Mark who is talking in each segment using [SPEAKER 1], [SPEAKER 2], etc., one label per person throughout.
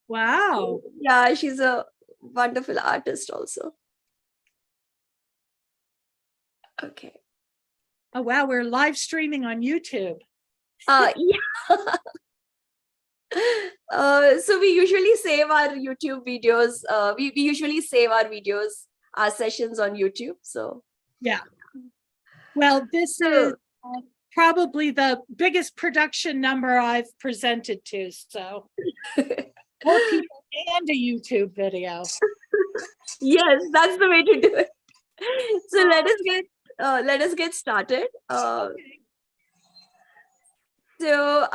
[SPEAKER 1] Wow.
[SPEAKER 2] Yeah, she's a wonderful artist also. Okay.
[SPEAKER 1] Oh, wow. We're live streaming on YouTube.
[SPEAKER 2] Yeah. So we usually save our YouTube videos. We usually save our videos, our sessions on YouTube. So
[SPEAKER 1] yeah. Well, this is probably the biggest production number I've presented to. So more people and a YouTube video.
[SPEAKER 2] Yes, that's the way to do it. So let us get started.
[SPEAKER 1] Okay.
[SPEAKER 2] So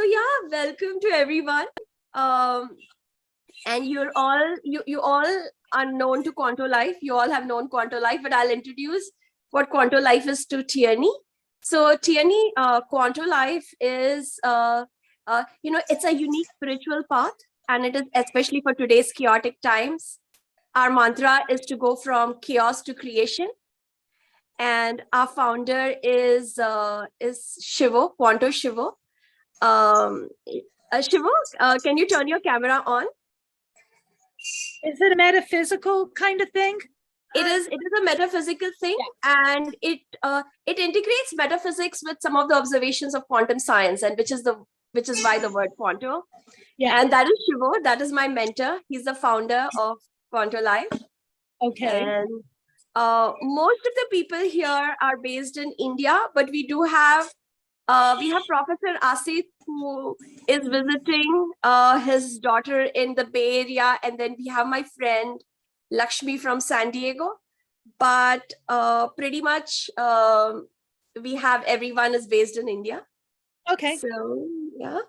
[SPEAKER 2] yeah, welcome to everyone. And you all are known to Quanto Life. You all have known Quanto Life, but I'll introduce what Quanto Life is to Tierney. So Tierney, Quanto Life is it's a unique spiritual path, and it is especially for today's chaotic times. Our mantra is to go from chaos to creation. And our founder is Shivo, Quanto Shivo. Shivo, can you turn your camera on?
[SPEAKER 1] Is it a metaphysical kind of thing?
[SPEAKER 2] It is a metaphysical thing, and it integrates metaphysics with some of the observations of quantum science, and which is why the word Quanto. Yeah. And that is Shivo. That is my mentor. He's the founder of Quanto Life.
[SPEAKER 1] Okay.
[SPEAKER 2] And most of the people here are based in India, but we have Professor Asif, who is visiting his daughter in the Bay Area, and then we have my friend Lakshmi from San Diego. But pretty much we have everyone is based in India.
[SPEAKER 1] Okay.
[SPEAKER 2] So yeah.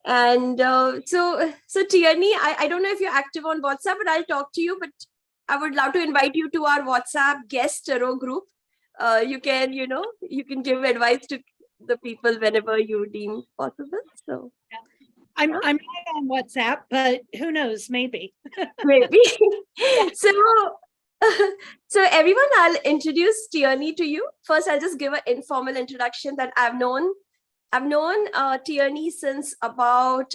[SPEAKER 2] And so Tierney, I don't know if you're active on WhatsApp, but I'll talk to you. But I would love to invite you to our WhatsApp guest tarot group. You can give advice to the people whenever you deem possible. So
[SPEAKER 1] yeah. I'm not on WhatsApp, but who knows? Maybe.
[SPEAKER 2] Maybe. So everyone, I'll introduce Tierney to you. First, I'll just give an informal introduction that I've known Tierney since about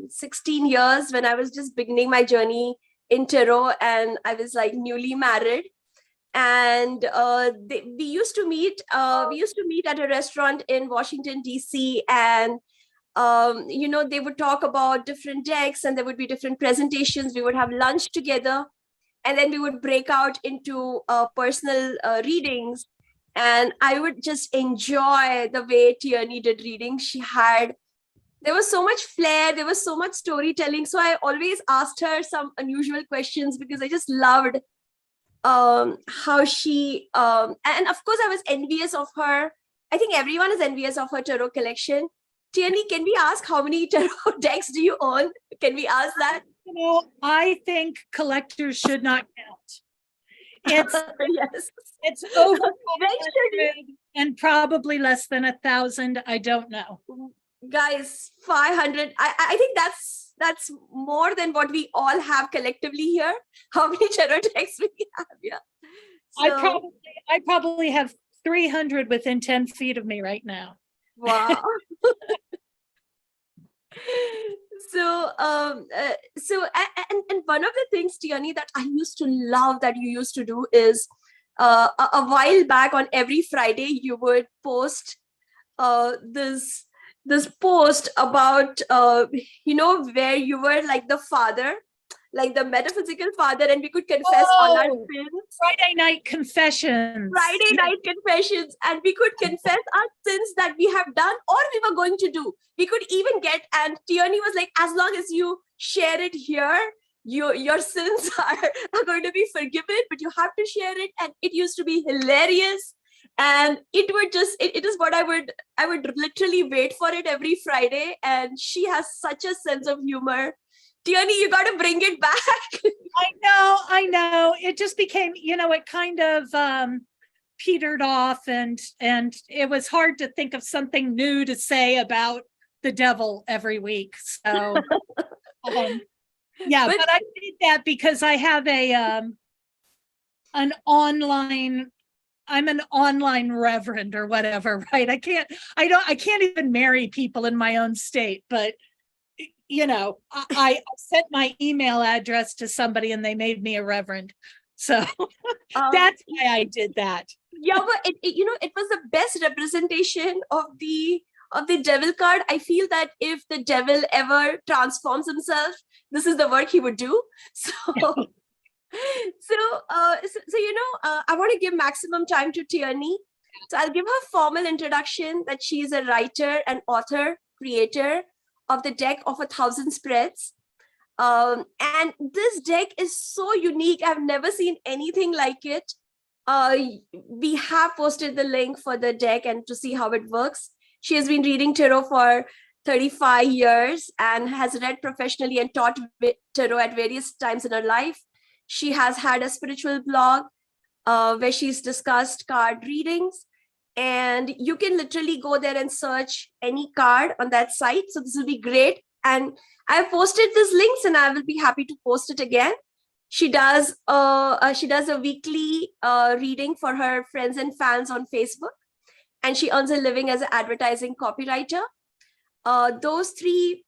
[SPEAKER 2] 16 years, when I was just beginning my journey in tarot, and I was like newly married. And we used to meet at a restaurant in Washington, DC, and they would talk about different decks, and there would be different presentations. We would have lunch together, and then we would break out into personal readings. And I would just enjoy the way Tierney did reading. There was so much flair, there was so much storytelling. So I always asked her some unusual questions, because I just loved how she, and of course I was envious of her. I think everyone is envious of her tarot collection. Tierney, can we ask how many tarot decks do you own? Can we ask that?
[SPEAKER 1] I think collectors should not count.
[SPEAKER 2] Yes.
[SPEAKER 1] It's over 500 and probably less than 1,000. I don't know.
[SPEAKER 2] Guys, 500. I think that's more than what we all have collectively here. How many tarot decks we have? Yeah.
[SPEAKER 1] So, I probably have 300 within 10 feet of me right now.
[SPEAKER 2] Wow. So one of the things, Tierney, that I used to love that you used to do is a while back on every Friday you would post this post about where you were like the father, like the metaphysical father, and we could confess all our sins.
[SPEAKER 1] Friday night confessions.
[SPEAKER 2] And we could confess our sins that we have done or we were going to do. We could even and Tierney was like, as long as you share it here, your sins are going to be forgiven, but you have to share it. And it used to be hilarious. And it is what I would literally wait for it every Friday. And she has such a sense of humor. Tierney, you got to bring it back.
[SPEAKER 1] I know. It just became, it kind of petered off, and it was hard to think of something new to say about the devil every week. So, yeah, but I did that because I have I'm an online reverend or whatever, right? I can't even marry people in my own state, but I sent my email address to somebody and they made me a reverend. So that's why I did that.
[SPEAKER 2] Yeah, but it was the best representation of the devil card. I feel that if the devil ever transforms himself, this is the work he would do. So I want to give maximum time to Tierney. So I'll give her formal introduction that she is a writer and author, creator of the deck of 1,000 spreads. And this deck is so unique. I've never seen anything like it. We have posted the link for the deck and to see how it works. She has been reading tarot for 35 years and has read professionally and taught tarot at various times in her life. She has had a spiritual blog where she's discussed card readings, and you can literally go there and search any card on that site. So this will be great. And I've posted these links and I will be happy to post it again. She does a weekly reading for her friends and fans on Facebook, and she earns a living as an advertising copywriter. Those three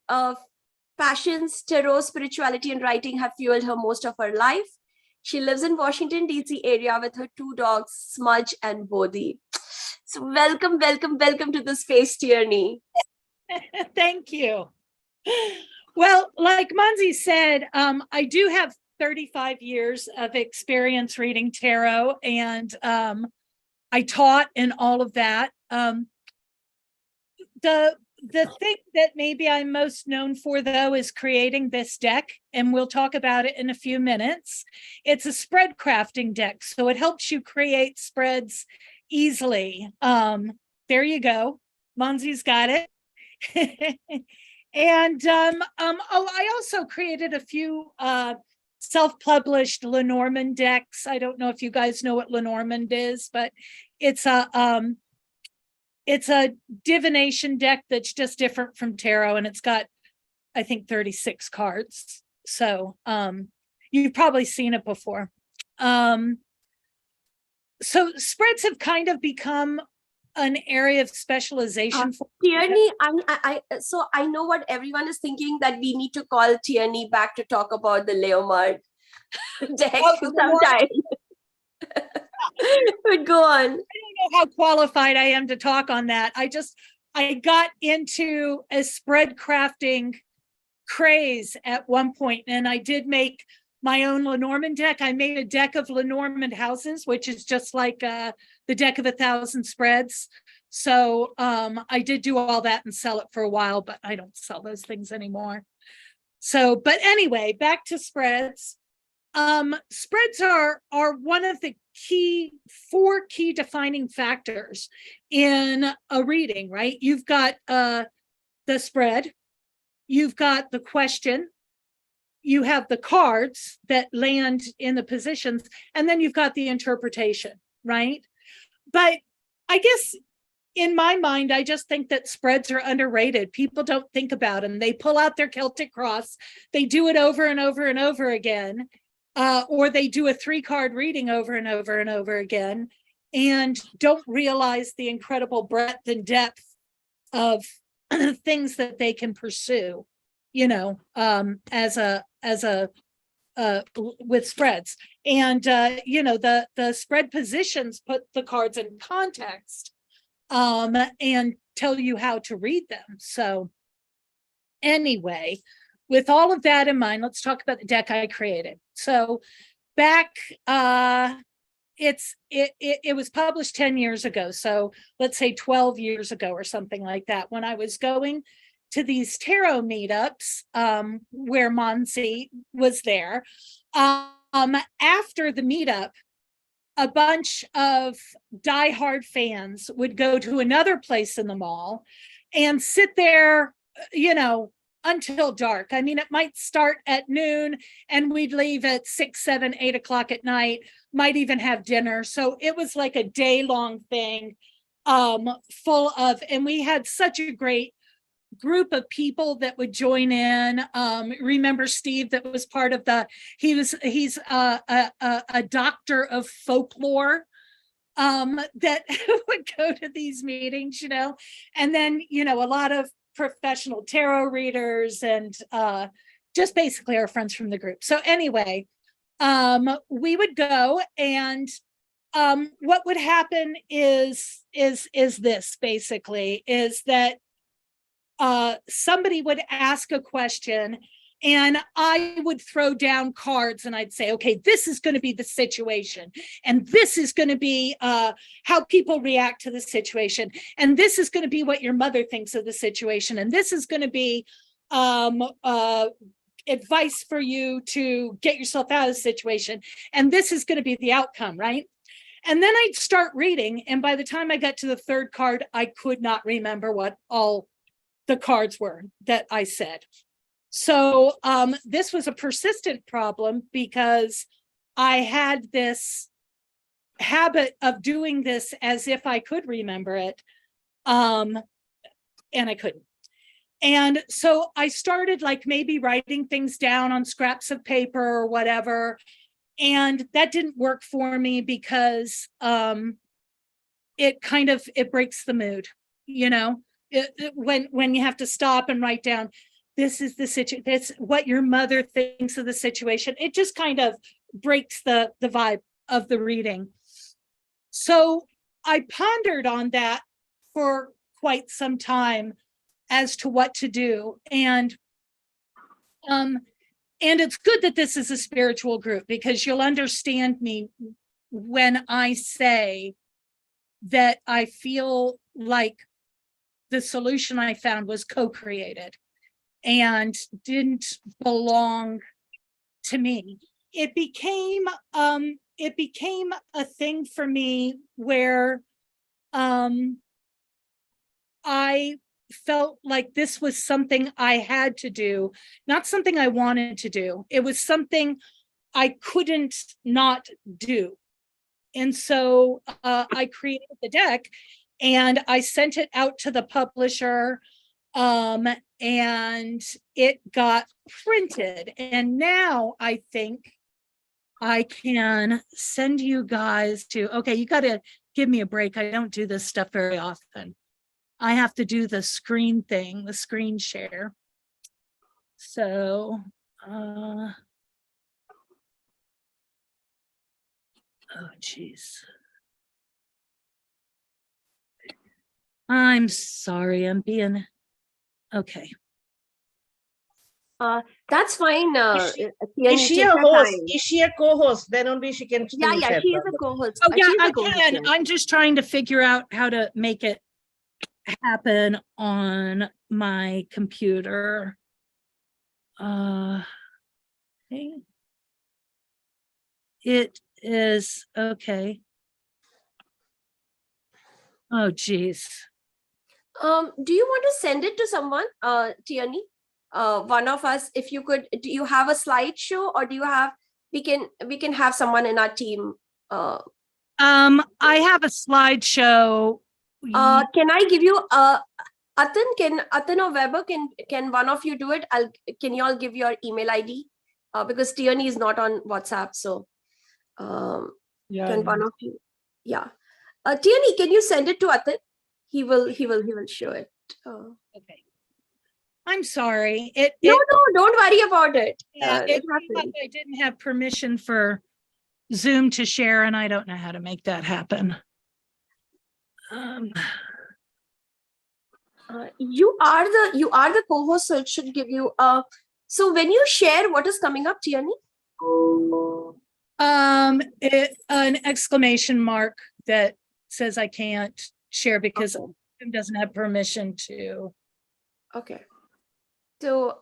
[SPEAKER 2] passions, tarot, spirituality, and writing, have fueled her most of her life. She lives in Washington, D.C. area with her 2 dogs, Smudge and Bodhi. So welcome to the space, Tierney.
[SPEAKER 1] Thank you. Well, like Manzi said, I do have 35 years of experience reading tarot, and I taught in all of that. The thing that maybe I'm most known for, though, is creating this deck, and we'll talk about it in a few minutes. It's a spread crafting deck, so it helps you create spreads easily. There you go. Manzi's got it. And I also created a few self-published Lenormand decks. I don't know if you guys know what Lenormand is, but it's a divination deck that's just different from tarot, and it's got, I think, 36 cards. So you've probably seen it before. So spreads have kind of become an area of specialization for
[SPEAKER 2] Tierney. So I know what everyone is thinking, that we need to call Tierney back to talk about the Leomard deck sometime. But go on.
[SPEAKER 1] I don't know how qualified I am to talk on that. I got into a spread crafting craze at one point, and I did make my own Lenormand deck. I made a deck of Lenormand houses, which is just like the deck of 1,000 spreads. So I did do all that and sell it for a while, but I don't sell those things anymore. So, but anyway, back to spreads. Spreads are one of the 4 key defining factors in a reading, right? You've got the spread, you've got the question, you have the cards that land in the positions, and then you've got the interpretation, right? But I guess in my mind, I just think that spreads are underrated. People don't think about them. They pull out their Celtic cross, they do it over and over and over again, or they do a 3-card reading over and over and over again, and don't realize the incredible breadth and depth of things that they can pursue, with spreads. And the spread positions put the cards in context and tell you how to read them. So anyway, with all of that in mind, let's talk about the deck I created. So back, it was published 10 years ago. So let's say 12 years ago or something like that, when I was going to these tarot meetups where Manzi was there. After the meetup, a bunch of diehard fans would go to another place in the mall and sit there, until dark. I mean, it might start at noon and we'd leave at 6, 7, 8 o'clock at night, might even have dinner. So it was like a day-long thing, full of, and we had such a great group of people that would join in. Remember Steve, that was part of he's a doctor of folklore that would go to these meetings, and then, a lot of professional tarot readers and just basically our friends from the group. So anyway, we would go, and what would happen is this basically is that somebody would ask a question, and I would throw down cards and I'd say, okay, this is going to be the situation. And this is going to be how people react to the situation. And this is going to be what your mother thinks of the situation. And this is going to be advice for you to get yourself out of the situation. And this is going to be the outcome, right? And then I'd start reading. And by the time I got to the third card, I could not remember what all the cards were that I said. So this was a persistent problem because I had this habit of doing this as if I could remember it, and I couldn't. And so I started like maybe writing things down on scraps of paper or whatever, and that didn't work for me because it breaks the mood, you know, when you have to stop and write down, this is the situation, that's what your mother thinks of the situation. It just kind of breaks the vibe of the reading. So I pondered on that for quite some time as to what to do. And it's good that this is a spiritual group, because you'll understand me when I say that I feel like the solution I found was co-created and didn't belong to me. It became a thing for me where I felt like this was something I had to do, not something I wanted to do. It was something I couldn't not do. And so I created the deck and I sent it out to the publisher, and it got printed. And now I think I can send you guys to, okay, you got to give me a break. I don't do this stuff very often. I have to do the screen thing, the screen share. So, oh, geez. I'm sorry, I'm being, okay.
[SPEAKER 2] That's fine.
[SPEAKER 3] Is
[SPEAKER 2] Tierney,
[SPEAKER 3] she
[SPEAKER 2] take
[SPEAKER 3] a
[SPEAKER 2] your
[SPEAKER 3] host?
[SPEAKER 2] time.
[SPEAKER 3] Is she a co-host? Then only she can
[SPEAKER 2] Yeah,
[SPEAKER 3] screen
[SPEAKER 2] yeah,
[SPEAKER 3] share
[SPEAKER 2] she is a
[SPEAKER 3] properly.
[SPEAKER 2] co-host.
[SPEAKER 1] Oh yeah,
[SPEAKER 2] She's a
[SPEAKER 1] I
[SPEAKER 2] co-host,
[SPEAKER 1] can.
[SPEAKER 2] yeah.
[SPEAKER 1] I'm just trying to figure out how to make it happen on my computer. Okay. It is okay. Oh geez.
[SPEAKER 2] Do you want to send it to someone, Tierney? One of us, if you could, do you have a slideshow, or do you have, we can have someone in our team.
[SPEAKER 1] I have a slideshow.
[SPEAKER 2] Can I give you Atan or Weber, can one of you do it? Can you all give your email ID? Because Tierney is not on WhatsApp, so can one of you? Yeah. Tierney, can you send it to Atan? He will show it.
[SPEAKER 1] Okay. I'm sorry.
[SPEAKER 2] No, don't worry about it.
[SPEAKER 1] Yeah,
[SPEAKER 2] It
[SPEAKER 1] it came up
[SPEAKER 2] happens.
[SPEAKER 1] I didn't have permission for Zoom to share, and I don't know how to make that happen.
[SPEAKER 2] You are the co-host, so it should give you. So when you share, what is coming up, Tierney?
[SPEAKER 1] An exclamation mark that says I can't share because Zoom doesn't have permission to.
[SPEAKER 2] Okay. So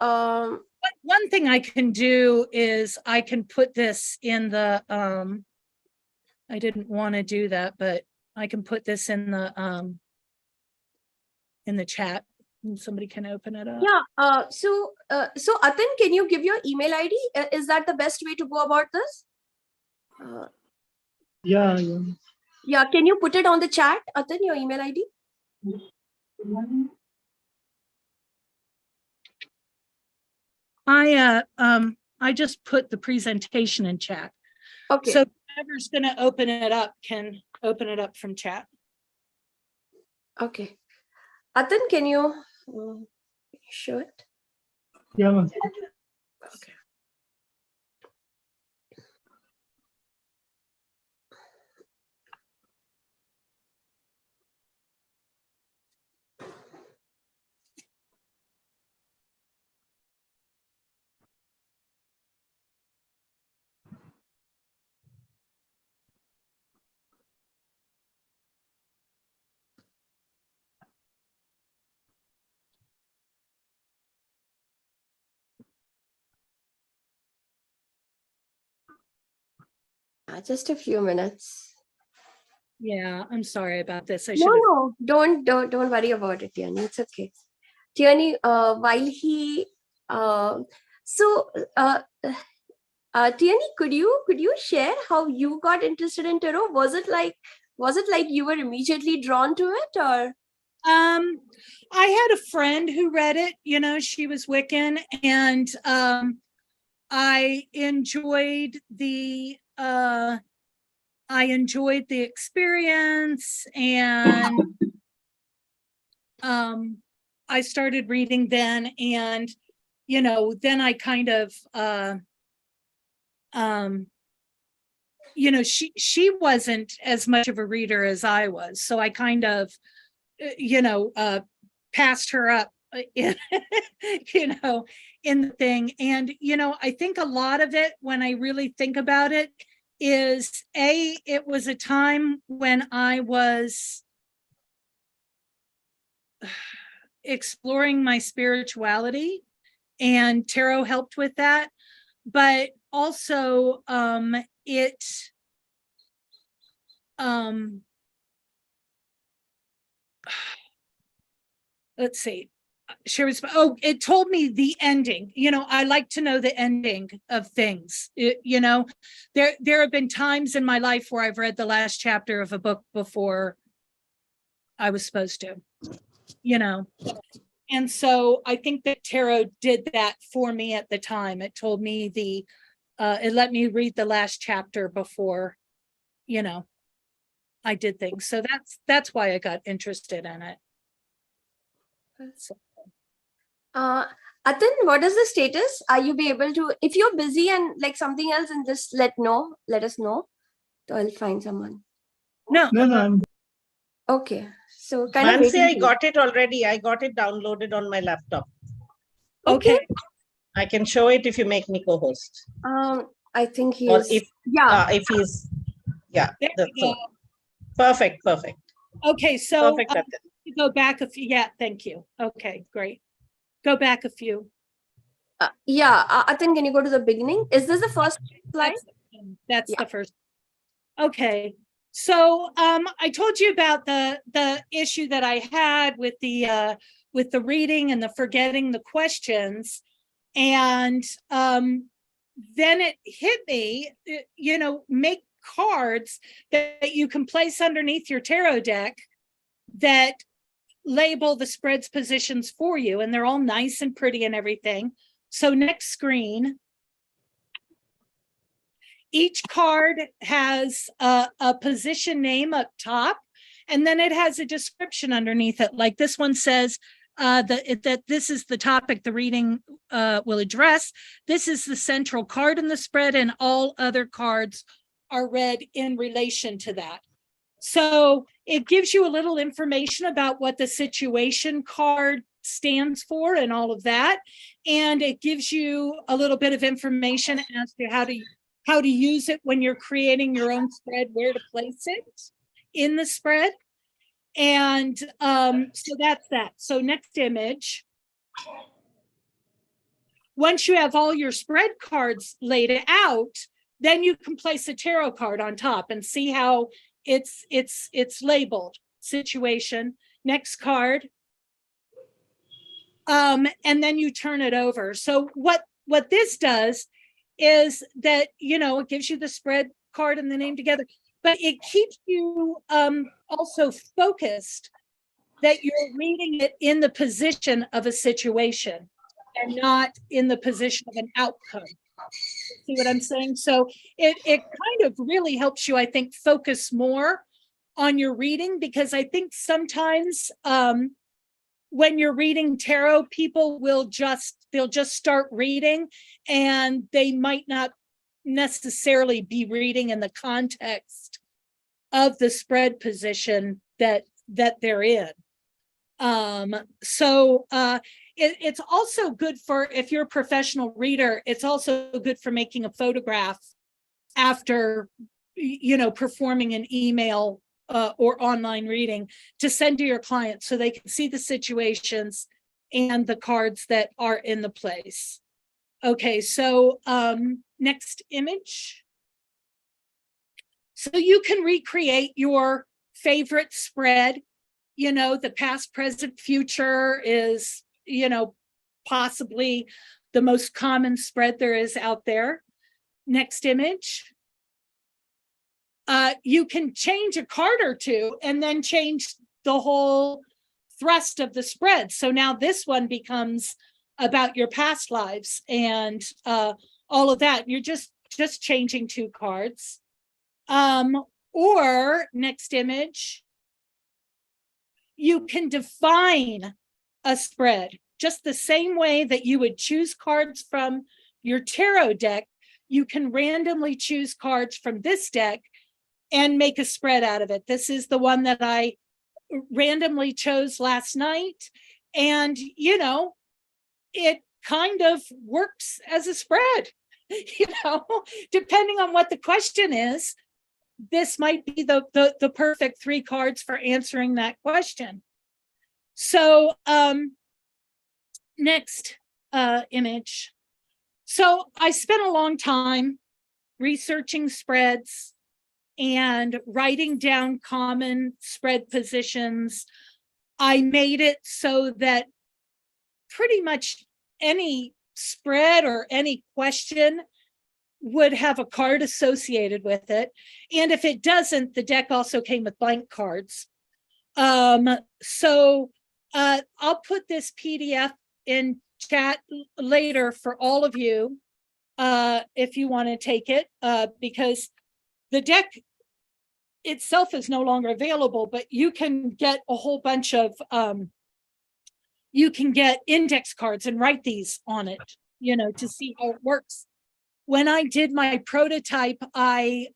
[SPEAKER 1] One thing I can do is I can put this in the I didn't want to do that, but I can put this in the chat and somebody can open it up.
[SPEAKER 2] yeah. So Atan, can you give your email ID? Is that the best way to go about this?
[SPEAKER 3] Yeah.
[SPEAKER 2] Yeah. Can you put it on the chat, Atan, your email ID?
[SPEAKER 1] I just put the presentation in chat.
[SPEAKER 2] Okay.
[SPEAKER 1] So whoever's going to open it up can open it up from chat.
[SPEAKER 2] Okay. Atan, can you? show it?
[SPEAKER 4] Yeah, ma'am.
[SPEAKER 2] Okay. Just a few minutes.
[SPEAKER 1] Yeah, I'm sorry about this. I
[SPEAKER 2] No,
[SPEAKER 1] should have.
[SPEAKER 2] no, don't worry about it, Tierney. It's okay. Tierney, while he, so, Tierney, could you share how you got interested in tarot? Was it like you were immediately drawn to it, or?
[SPEAKER 1] I had a friend who read it, you know, she was Wiccan, and I enjoyed the experience, and I started reading then, and you know, then I kind of you know, she wasn't as much of a reader as I was, so I kind of you know, passed her up in, you know, in the thing. And, you know, I think a lot of it, when I really think about it, is it was a time when I was exploring my spirituality, and tarot helped with that. But also, let's see, it told me the ending. You know, I like to know the ending of things. You know, there have been times in my life where I've read the last chapter of a book before I was supposed to, you know. And so I think that tarot did that for me at the time. It told me it let me read the last chapter before, you know, I did things. So that's why I got interested in it. So.
[SPEAKER 2] Atin, what is the status? Are you be able to, if you're busy and like something else, and just let us know. So I'll find someone.
[SPEAKER 1] No.
[SPEAKER 4] No.
[SPEAKER 2] Okay. So kind of
[SPEAKER 3] Nancy, I
[SPEAKER 2] waiting.
[SPEAKER 3] got it already. I got it downloaded on my laptop.
[SPEAKER 1] Okay.
[SPEAKER 3] I can show it if you make me co-host.
[SPEAKER 2] I think he
[SPEAKER 3] Or
[SPEAKER 2] is.
[SPEAKER 3] if he's, yeah.
[SPEAKER 1] There we go.
[SPEAKER 3] Perfect.
[SPEAKER 1] Okay, so
[SPEAKER 3] Perfect, Atin.
[SPEAKER 1] go back a few. Yeah, thank you. Okay, great. Go back a few.
[SPEAKER 2] Atin, can you go to the beginning? Is this the first slide?
[SPEAKER 1] That's the first. Okay. So I told you about the issue that I had with the reading and the forgetting the questions. And then it hit me, you know, make cards that you can place underneath your tarot deck that label the spreads positions for you, and they're all nice and pretty and everything. So next screen, each card has a position name up top, and then it has a description underneath it. Like this one says that this is the topic the reading will address. This is the central card in the spread, and all other cards are read in relation to that. So it gives you a little information about what the situation card stands for and all of that. And it gives you a little bit of information as to how to use it when you're creating your own spread, where to place it in the spread. And so that's that. So next image. Once you have all your spread cards laid out, then you can place a tarot card on top and see how it's labeled situation. Next card. And then you turn it over. So what this does is that, you know, it gives you the spread card and the name together, but it keeps you also focused that you're reading it in the position of a situation and not in the position of an outcome. See what I'm saying? So it kind of really helps you, I think, focus more on your reading, because I think sometimes when you're reading tarot, people will they'll just start reading, and they might not necessarily be reading in the context of the spread position that they're in. It's also good for, if you're a professional reader, it's also good for making a photograph after, performing an email or online reading to send to your clients so they can see the situations and the cards that are in the place. Okay, so next image. So you can recreate your favorite spread. The past, present, future is, possibly the most common spread there is out there. Next image. You can change a card or two and then change the whole thrust of the spread. So now this one becomes about your past lives and all of that. You're just changing 2 cards. Or next image, you can define a spread just the same way that you would choose cards from your tarot deck. You can randomly choose cards from this deck and make a spread out of it. This is the one that I randomly chose last night. And, it kind of works as a spread, depending on what the question is. This might be the perfect 3 cards for answering that question. So next image. So I spent a long time researching spreads and writing down common spread positions. I made it so that pretty much any spread or any question would have a card associated with it. And if it doesn't, the deck also came with blank cards. So I'll put this PDF in chat later for all of you if you want to take it, because the deck itself is no longer available, but you can get a whole bunch of, you can get index cards and write these on it, to see how it works. When I did my prototype, I,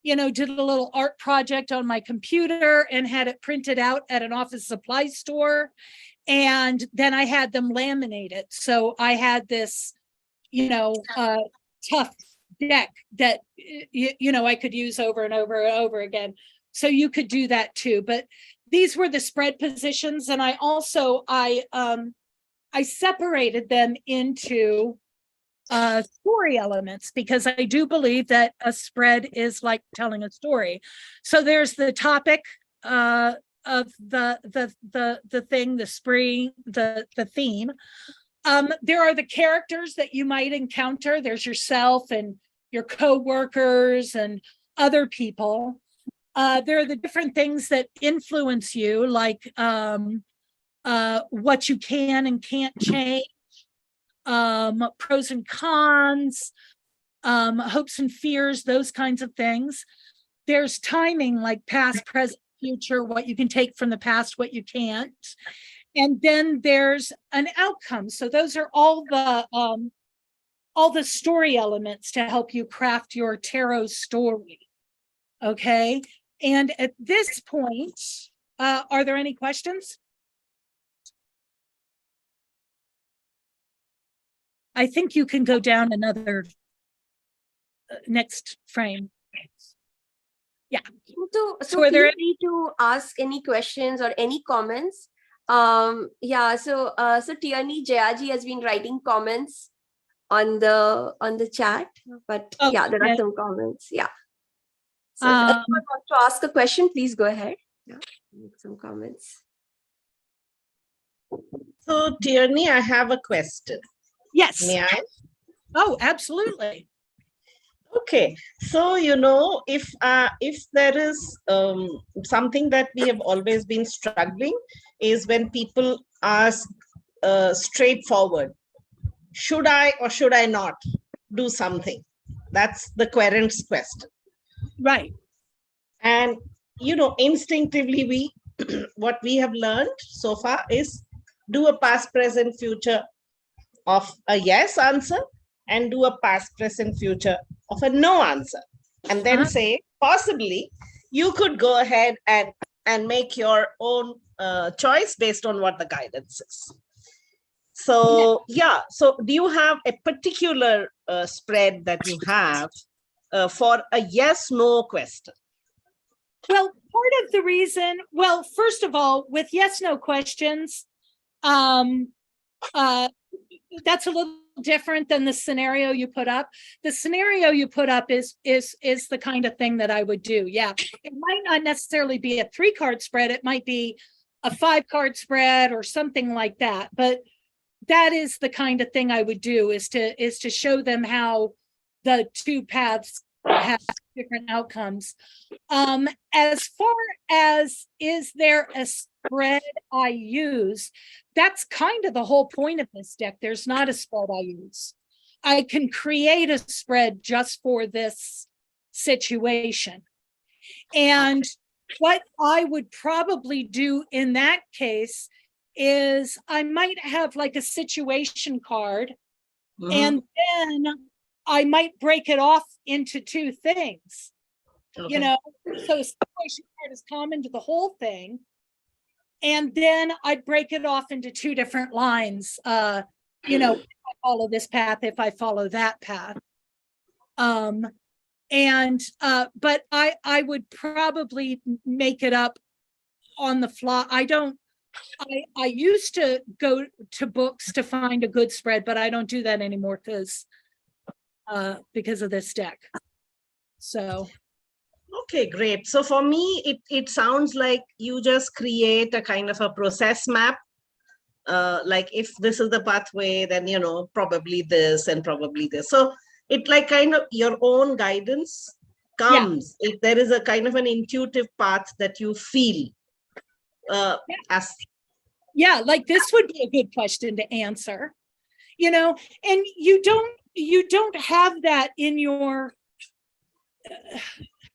[SPEAKER 1] did a little art project on my computer and had it printed out at an office supply store. And then I had them laminate it. So I had this, tough deck that, I could use over and over and over again. So you could do that too. But these were the spread positions. And I also, I separated them into story elements, because I do believe that a spread is like telling a story. So there's the topic of the thing, the spree, the theme. There are the characters that you might encounter. There's yourself and your co-workers and other people. There are the different things that influence you, like what you can and can't change, pros and cons, hopes and fears, those kinds of things. There's timing, like past, present, future, what you can take from the past, what you can't. And then there's an outcome. So those are all the story elements to help you craft your tarot story. Okay. And at this point, are there any questions? I think you can go down another next frame. Yeah.
[SPEAKER 2] So
[SPEAKER 1] are there
[SPEAKER 2] free to ask any questions or any comments? Yeah. So Tierney Jayaji has been writing comments on the chat, but yeah, there are some comments. Yeah. So if anyone wants to ask a question, please go ahead. Yeah, make some comments.
[SPEAKER 3] So Tierney, I have a question.
[SPEAKER 1] Yes.
[SPEAKER 3] May I?
[SPEAKER 1] Oh, absolutely.
[SPEAKER 3] Okay, so if there is something that we have always been struggling is when people ask straightforward, should I or should I not do something? That's the querent's question.
[SPEAKER 1] Right.
[SPEAKER 3] And instinctively we what we have learned so far is do a past, present, future of a yes answer and do a past, present, future of a no answer. And then say, possibly, you could go ahead and make your own choice based on what the guidance is. So, yeah. So do you have a particular spread that you have for a yes, no question?
[SPEAKER 1] Well, part of the reason, well, first of all, with yes, no questions, that's a little different than the scenario you put up. The scenario you put up is the kind of thing that I would do. Yeah, it might not necessarily be a 3-card spread. It might be a 5-card spread or something like that. But that is the kind of thing I would do, is to show them how the two paths have different outcomes. As far as, is there a spread I use, that's kind of the whole point of this deck. There's not a spread I use. I can create a spread just for this situation. And what I would probably do in that case is I might have like a situation card, and then I might break it off into 2 things.
[SPEAKER 3] Okay.
[SPEAKER 1] You know, so a situation card is common to the whole thing. And then I'd break it off into 2 different lines. You know, if I follow this path, if I follow that path. But I would probably make it up on the fly. I used to go to books to find a good spread, but I don't do that anymore because of this deck. So.
[SPEAKER 3] Okay, great. So for me, it sounds like you just create a kind of a process map. Like if this is the pathway, then, you know, probably this and probably this. So it like kind of your own guidance comes. Yeah. If there is a kind of an intuitive path that you feel as.
[SPEAKER 1] Yeah, like this would be a good question to answer, you know, and you don't have that in your,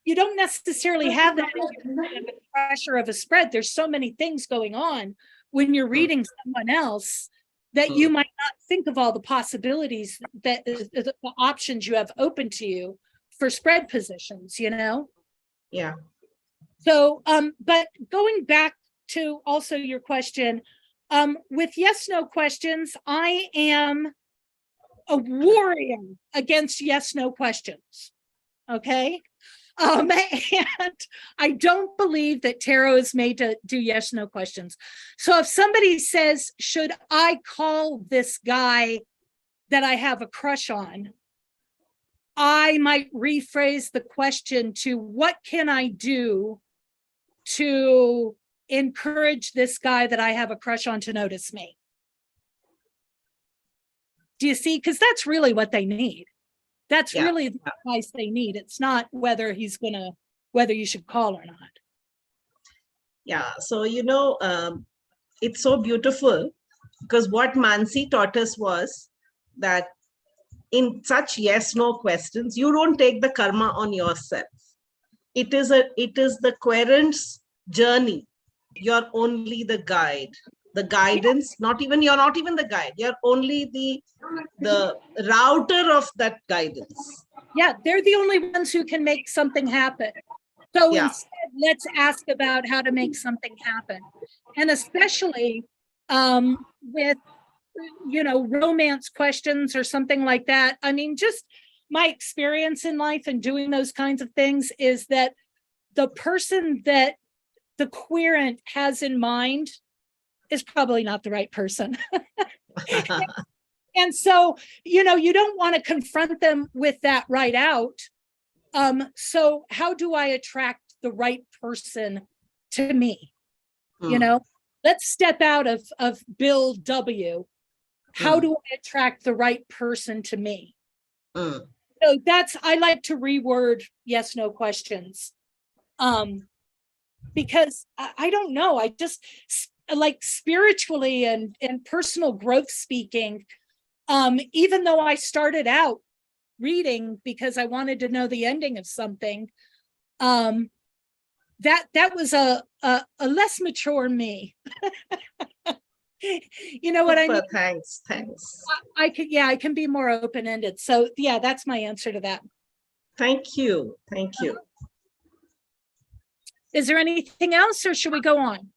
[SPEAKER 1] you don't necessarily have that in the pressure of a spread. There's so many things going on when you're reading someone else that you might not think of all the possibilities, that the options you have open to you for spread positions, you know?
[SPEAKER 3] Yeah.
[SPEAKER 1] So, but going back to also your question, with yes, no questions, I am a warrior against yes, no questions. Okay. And I don't believe that tarot is made to do yes, no questions. So if somebody says, should I call this guy that I have a crush on, I might rephrase the question to, what can I do to encourage this guy that I have a crush on to notice me? Do you see? Because that's really what they need. That's really the advice they need. It's not whether you should call or not.
[SPEAKER 3] Yeah. So, you know, it's so beautiful, because what Mansi taught us was that in such yes, no questions, you don't take the karma on yourself. It is the querent's journey. You're only the guide, the guidance, you're not even the guide. You're only the router of that guidance.
[SPEAKER 1] Yeah, they're the only ones who can make something happen. So instead, let's ask about how to make something happen. And especially with, you know, romance questions or something like that. I mean, just my experience in life and doing those kinds of things is that the person that the querent has in mind is probably not the right person. And so, you know, you don't want to confront them with that right out. So how do I attract the right person to me? You know, let's step out of Bill W. How do I attract the right person to me? So I like to reword yes, no questions. Because I don't know, I just like spiritually and personal growth speaking, even though I started out reading because I wanted to know the ending of something, that was a less mature me. You know what I mean?
[SPEAKER 3] Super, thanks.
[SPEAKER 1] I can be more open-ended. So yeah, that's my answer to that.
[SPEAKER 3] Thank you.
[SPEAKER 1] Is there anything else or should we go on?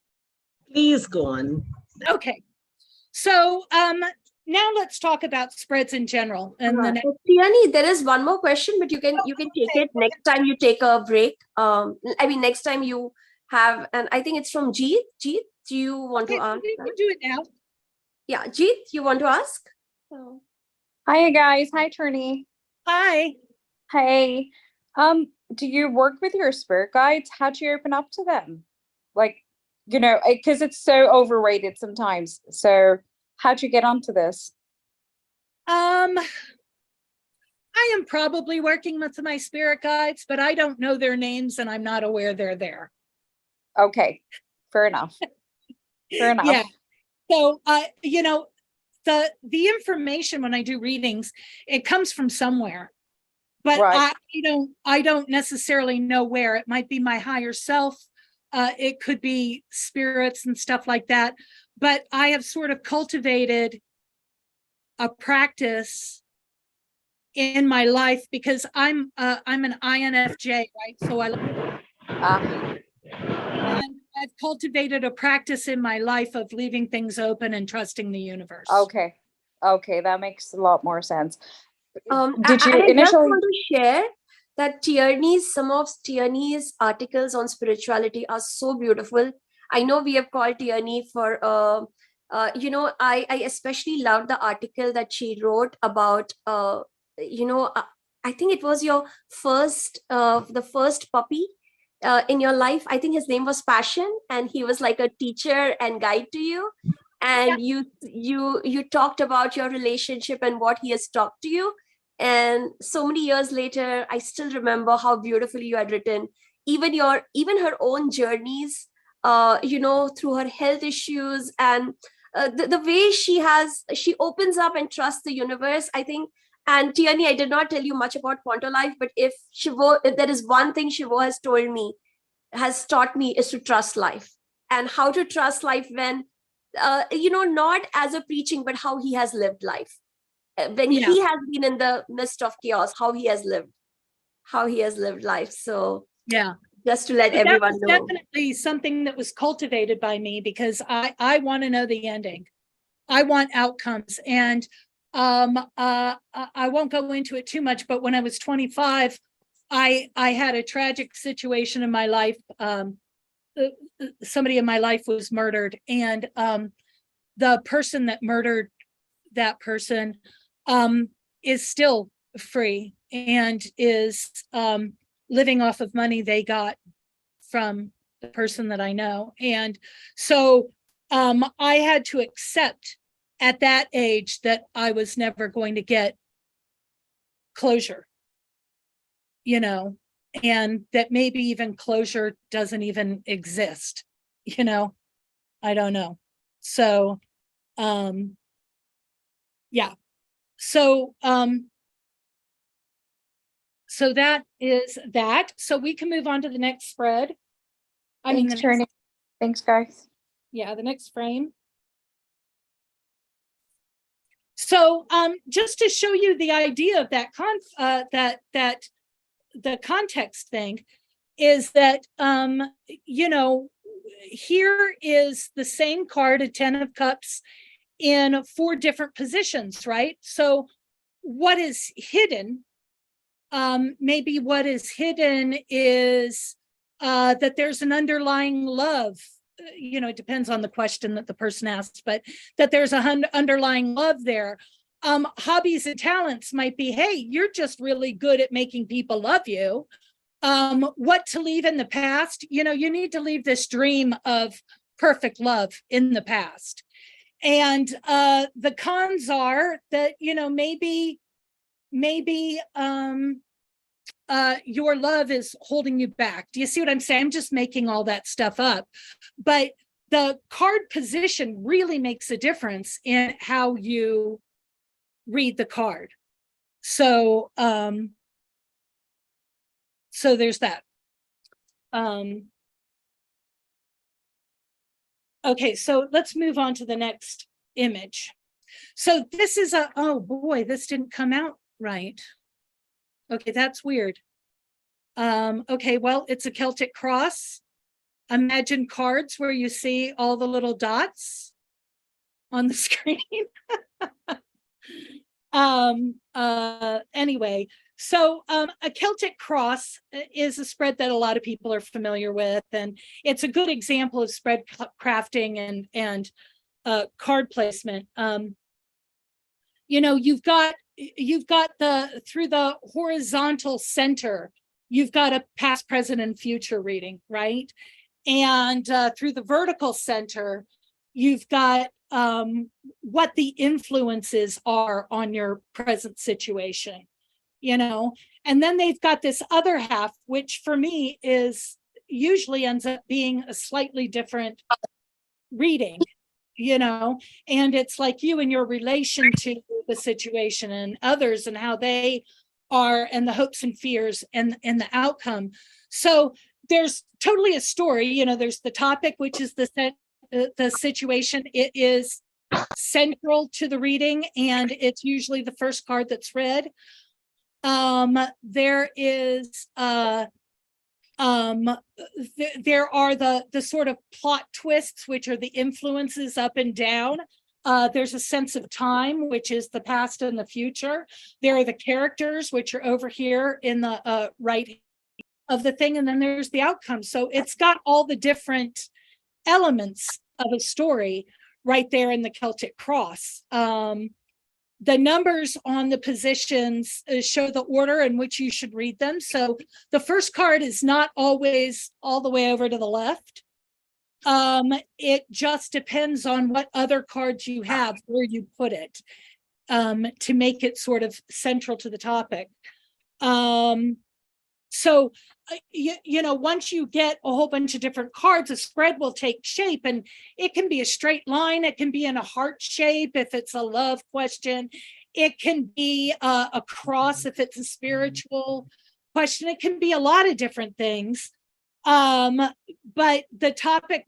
[SPEAKER 3] Please go on.
[SPEAKER 1] Okay. So now let's talk about spreads in general. And the next
[SPEAKER 2] Tiani, there is one more question, but you can take it next time you take a break. I mean, next time you have, and I think it's from Jeet. Jeet, do you want to ask?
[SPEAKER 1] we can do it now.
[SPEAKER 2] Yeah, Jeet, you want to ask?
[SPEAKER 4] Hi guys. Hi Trini.
[SPEAKER 1] Hi.
[SPEAKER 4] Hey. Do you work with your spirit guides? How do you open up to them? Like, you know, because it's so overrated sometimes. So how'd you get onto this?
[SPEAKER 1] I am probably working with my spirit guides, but I don't know their names and I'm not aware they're there.
[SPEAKER 4] Okay. Fair enough. Fair enough.
[SPEAKER 1] Yeah. So you know, the information when I do readings, it comes from somewhere. But
[SPEAKER 4] Right.
[SPEAKER 1] I don't necessarily know where. It might be my higher self. It could be spirits and stuff like that. But I have sort of cultivated a practice in my life because I'm an INFJ, right? So and I've cultivated a practice in my life of leaving things open and trusting the universe.
[SPEAKER 4] Okay. Okay, that makes a lot more sense.
[SPEAKER 2] Did
[SPEAKER 4] you
[SPEAKER 2] I just
[SPEAKER 4] initially
[SPEAKER 2] want to share that some of Tierney's articles on spirituality are so beautiful. I know we have called Tierney for, you know, I especially loved the article that she wrote about, you know, I think it was your the first puppy in your life. I think his name was Passion, and he was like a teacher and guide to you. And you talked about your relationship and what he has taught to you. And so many years later, I still remember how beautifully you had written even her own journeys, you know, through her health issues, and the way she opens up and trusts the universe, I think. And Tierney, I did not tell you much about Quanto Life, but if there is one thing Shivo has taught me, is to trust life, and how to trust life when, you know, not as a preaching, but how he has lived life. When he has been in the midst of chaos, how he has lived life. So
[SPEAKER 1] yeah,
[SPEAKER 2] just to let everyone know.
[SPEAKER 1] Definitely something that was cultivated by me because I want to know the ending. I want outcomes. And I won't go into it too much, but when I was 25, I had a tragic situation in my life. Somebody in my life was murdered, and the person that murdered that person is still free and is living off of money they got from the person that I know. And so I had to accept at that age that I was never going to get closure, you know, and that maybe even closure doesn't even exist, you know, I don't know. So yeah. So so that is that. So we can move on to the next spread.
[SPEAKER 4] Thanks, Trini. Thanks, guys.
[SPEAKER 1] Yeah, the next frame. So just to show you the idea of that that the context thing is that you know, here is the same card, a 10 of cups, in 4 different positions, right? So what is hidden, maybe what is hidden is that there's an underlying love. You know, it depends on the question that the person asks, but that there's a underlying love there. Hobbies and talents might be, hey, you're just really good at making people love you. What to leave in the past? You know, you need to leave this dream of perfect love in the past. And the cons are that, you know, maybe your love is holding you back. Do you see what I'm saying? I'm just making all that stuff up. But the card position really makes a difference in how you read the card. So so there's that. Okay, so let's move on to the next image. So this is a, oh boy, this didn't come out right. Okay, that's weird. Okay, well, it's a Celtic cross. Imagine cards where you see all the little dots on the screen. Anyway, so a Celtic cross is a spread that a lot of people are familiar with, and it's a good example of spread crafting and card placement. You know, you've got the, through the horizontal center, you've got a past, present, and future reading, right? And through the vertical center, you've got what the influences are on your present situation, you know. And then they've got this other half, which for me is usually ends up being a slightly different reading, you know. And it's like you and your relation to the situation and others and how they are, and the hopes and fears and the outcome. So there's totally a story, you know. There's the topic, which is the situation. It is central to the reading, and it's usually the first card that's read. There is there are the sort of plot twists, which are the influences up and down. There's a sense of time, which is the past and the future. There are the characters, which are over here in the right of the thing, and then there's the outcome. So it's got all the different elements of a story right there in the Celtic cross. The numbers on the positions show the order in which you should read them. So the first card is not always all the way over to the left. It just depends on what other cards you have, where you put it, to make it sort of central to the topic. So, you know, once you get a whole bunch of different cards, a spread will take shape, and it can be a straight line. It can be in a heart shape if it's a love question. It can be a cross if it's a spiritual question. It can be a lot of different things. But the topic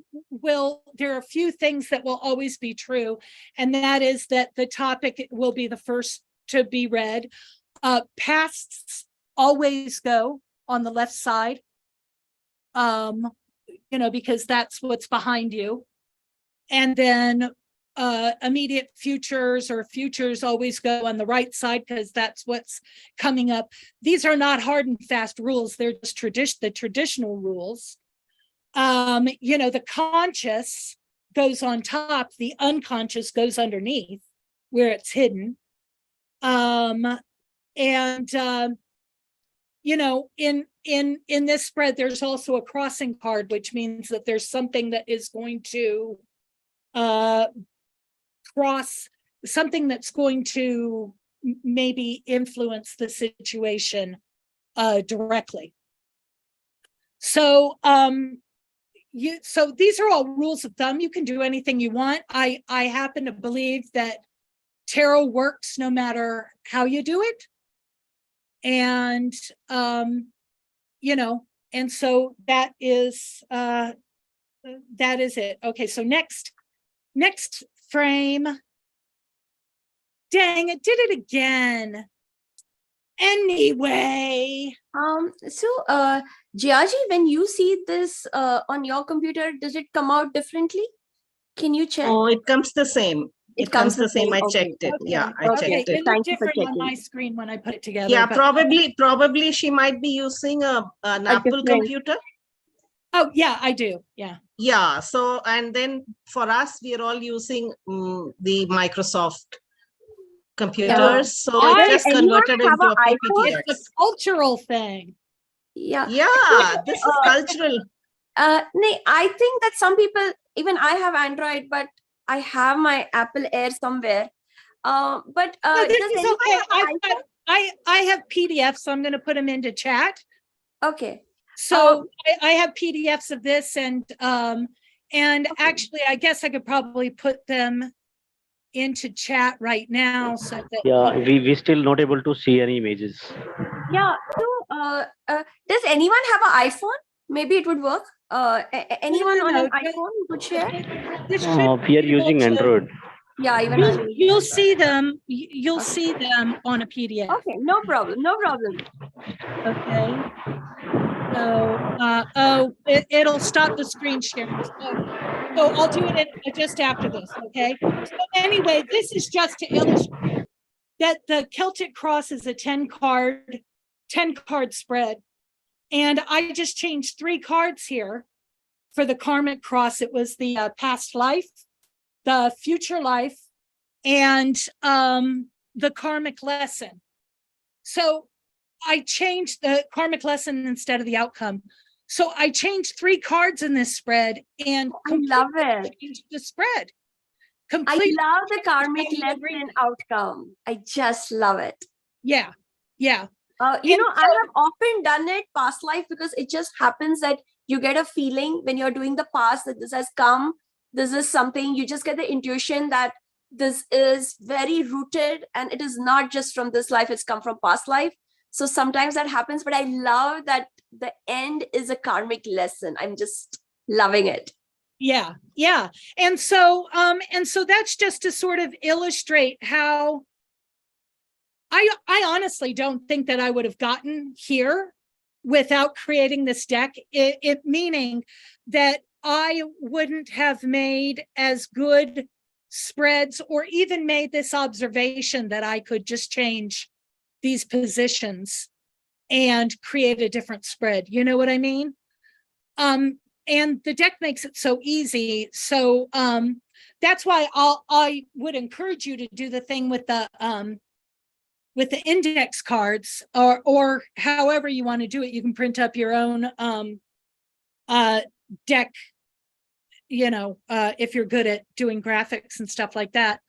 [SPEAKER 1] there are a few things that will always be true, and that is that the topic will be the first to be read. Pasts always go on the left side, you know, because that's what's behind you. And then immediate futures or futures always go on the right side, because that's what's coming up. These are not hard and fast rules. They're just the traditional rules. You know, the conscious goes on top, the unconscious goes underneath where it's hidden. You know, in this spread, there's also a crossing card, which means that there's something that is going to cross, something that's going to maybe influence the situation directly. So so these are all rules of thumb. You can do anything you want. I happen to believe that tarot works no matter how you do it. And you know, and so that is it. Okay, so next frame. Dang, it did it again. Anyway.
[SPEAKER 2] Giaji, when you see this on your computer, does it come out differently? Can you check?
[SPEAKER 3] Oh, it comes the same. It comes the same. I
[SPEAKER 2] Okay.
[SPEAKER 3] checked it.
[SPEAKER 2] Okay.
[SPEAKER 3] Yeah, I
[SPEAKER 1] Okay,
[SPEAKER 3] checked it.
[SPEAKER 1] it looked
[SPEAKER 2] Thank you for
[SPEAKER 1] different on
[SPEAKER 2] checking.
[SPEAKER 1] my screen when I put it together.
[SPEAKER 3] Yeah,
[SPEAKER 1] but-
[SPEAKER 3] probably she might be using an Apple
[SPEAKER 2] different-
[SPEAKER 3] computer.
[SPEAKER 1] Oh, yeah, I do. Yeah.
[SPEAKER 3] Yeah, so, and then for us, we are all using the Microsoft computers. So
[SPEAKER 2] Does
[SPEAKER 3] it just
[SPEAKER 2] anyone
[SPEAKER 3] converted
[SPEAKER 2] have
[SPEAKER 3] into
[SPEAKER 2] a
[SPEAKER 3] a
[SPEAKER 2] iPhone?
[SPEAKER 3] PPTX.
[SPEAKER 1] It's a cultural thing.
[SPEAKER 2] Yeah.
[SPEAKER 3] Yeah, this is cultural.
[SPEAKER 2] I think that some people, even I have Android, but I have my Apple Air somewhere. But
[SPEAKER 1] No, this
[SPEAKER 2] does
[SPEAKER 1] is
[SPEAKER 2] anyone
[SPEAKER 1] okay.
[SPEAKER 2] have an iPhone?
[SPEAKER 1] I have PDFs, so I'm going to put them into chat.
[SPEAKER 2] Okay.
[SPEAKER 1] So I have PDFs of this, and actually, I guess I could probably put them into chat right now, so that
[SPEAKER 5] Yeah, we still not able to see any images.
[SPEAKER 2] Yeah. So, does anyone have an iPhone? Maybe it would work. Anyone
[SPEAKER 1] no,
[SPEAKER 2] on
[SPEAKER 1] no,
[SPEAKER 2] an iPhone could share?
[SPEAKER 1] This
[SPEAKER 5] We
[SPEAKER 1] should
[SPEAKER 5] are
[SPEAKER 1] be able
[SPEAKER 5] using
[SPEAKER 1] to-
[SPEAKER 5] Android.
[SPEAKER 2] Yeah, even I'm using
[SPEAKER 1] You'll
[SPEAKER 2] Android.
[SPEAKER 1] see them, you'll
[SPEAKER 2] Okay.
[SPEAKER 1] see them on a PDF.
[SPEAKER 2] Okay, no problem, no problem.
[SPEAKER 1] Okay. So, it'll stop the screen sharing. So I'll do it just after this, okay? So anyway, this is just to illustrate that the Celtic Cross is a 10 card spread. And I just changed 3 cards here for the karmic cross. It was the past life, the future life, and the karmic lesson. So I changed the karmic lesson instead of the outcome. So I changed 3 cards in this spread and
[SPEAKER 2] I love it.
[SPEAKER 1] changed the spread.
[SPEAKER 2] I
[SPEAKER 1] Completely.
[SPEAKER 2] love the karmic
[SPEAKER 1] changed
[SPEAKER 2] lesson
[SPEAKER 1] everything.
[SPEAKER 2] outcome. I just love it.
[SPEAKER 1] Yeah. Yeah.
[SPEAKER 2] You
[SPEAKER 1] And
[SPEAKER 2] know, I have often done it past life because it just happens that you get a feeling when you're doing the past that this has come, this is something, you just get the intuition that this is very rooted and it is not just from this life, it's come from past life. So sometimes that happens, but I love that the end is a karmic lesson. I'm just loving it.
[SPEAKER 1] Yeah. Yeah. And so that's just to sort of illustrate how I honestly don't think that I would have gotten here without creating this deck. It meaning that I wouldn't have made as good spreads or even made this observation that I could just change these positions and create a different spread. You know what I mean? And the deck makes it so easy. So that's why I would encourage you to do the thing with the index cards, or however you want to do it. You can print up your own deck, you know, if you're good at doing graphics and stuff like that.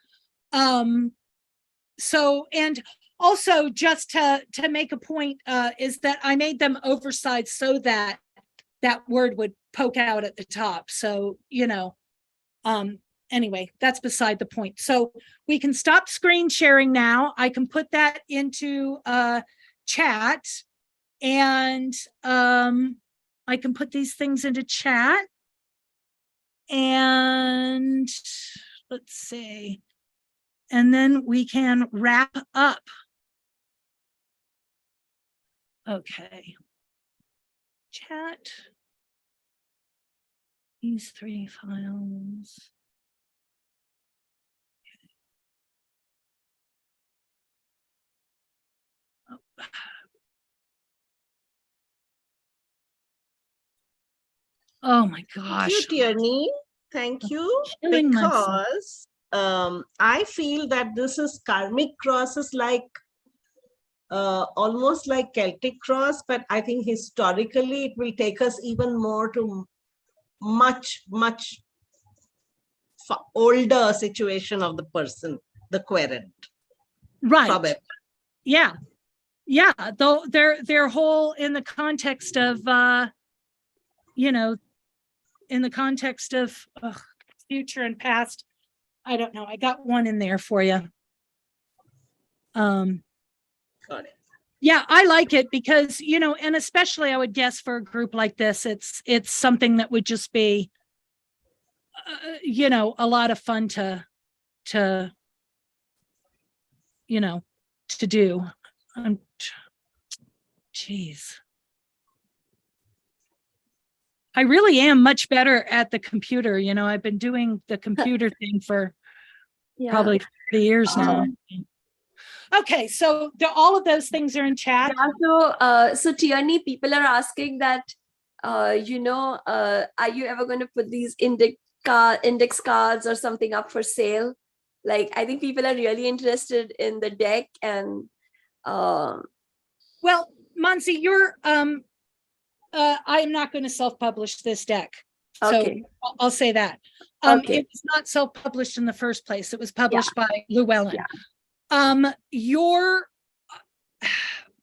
[SPEAKER 1] So, and also just to make a point, is that I made them oversized so that that word would poke out at the top. So, you know, anyway, that's beside the point. So we can stop screen sharing now. I can put that into chat, and I can put these things into chat. And let's see. And then we can wrap up. Okay. Chat. These 3 files. Oh my gosh.
[SPEAKER 3] Thank you, Tierney. Thank you.
[SPEAKER 1] Killing myself.
[SPEAKER 3] Because I feel that this is karmic cross is like almost like Celtic cross, but I think historically it will take us even more to much older situation of the person, the querent.
[SPEAKER 1] Right.
[SPEAKER 3] Probably.
[SPEAKER 1] Yeah. Yeah. Though they're whole in the context of you know, in the context of future and past. I don't know. I got one in there for you.
[SPEAKER 3] Got it.
[SPEAKER 1] Yeah, I like it because, you know, and especially I would guess for a group like this, it's something that would just be, you know, a lot of fun to, you know, to do. Geez. I really am much better at the computer. You know, I've been doing the computer thing for probably 30 years now. Okay, so all of those things are in chat.
[SPEAKER 2] Yeah, so Tierney, people are asking that, you know, are you ever going to put these index cards or something up for sale? Like, I think people are really interested in the deck and.
[SPEAKER 1] Well, Mansi, you're I'm not going to self-publish this deck. So
[SPEAKER 2] Okay.
[SPEAKER 1] I'll say that.
[SPEAKER 2] Okay.
[SPEAKER 1] It was not self-published in the first place. It was published by Llewellyn.
[SPEAKER 2] Yeah.
[SPEAKER 1] You're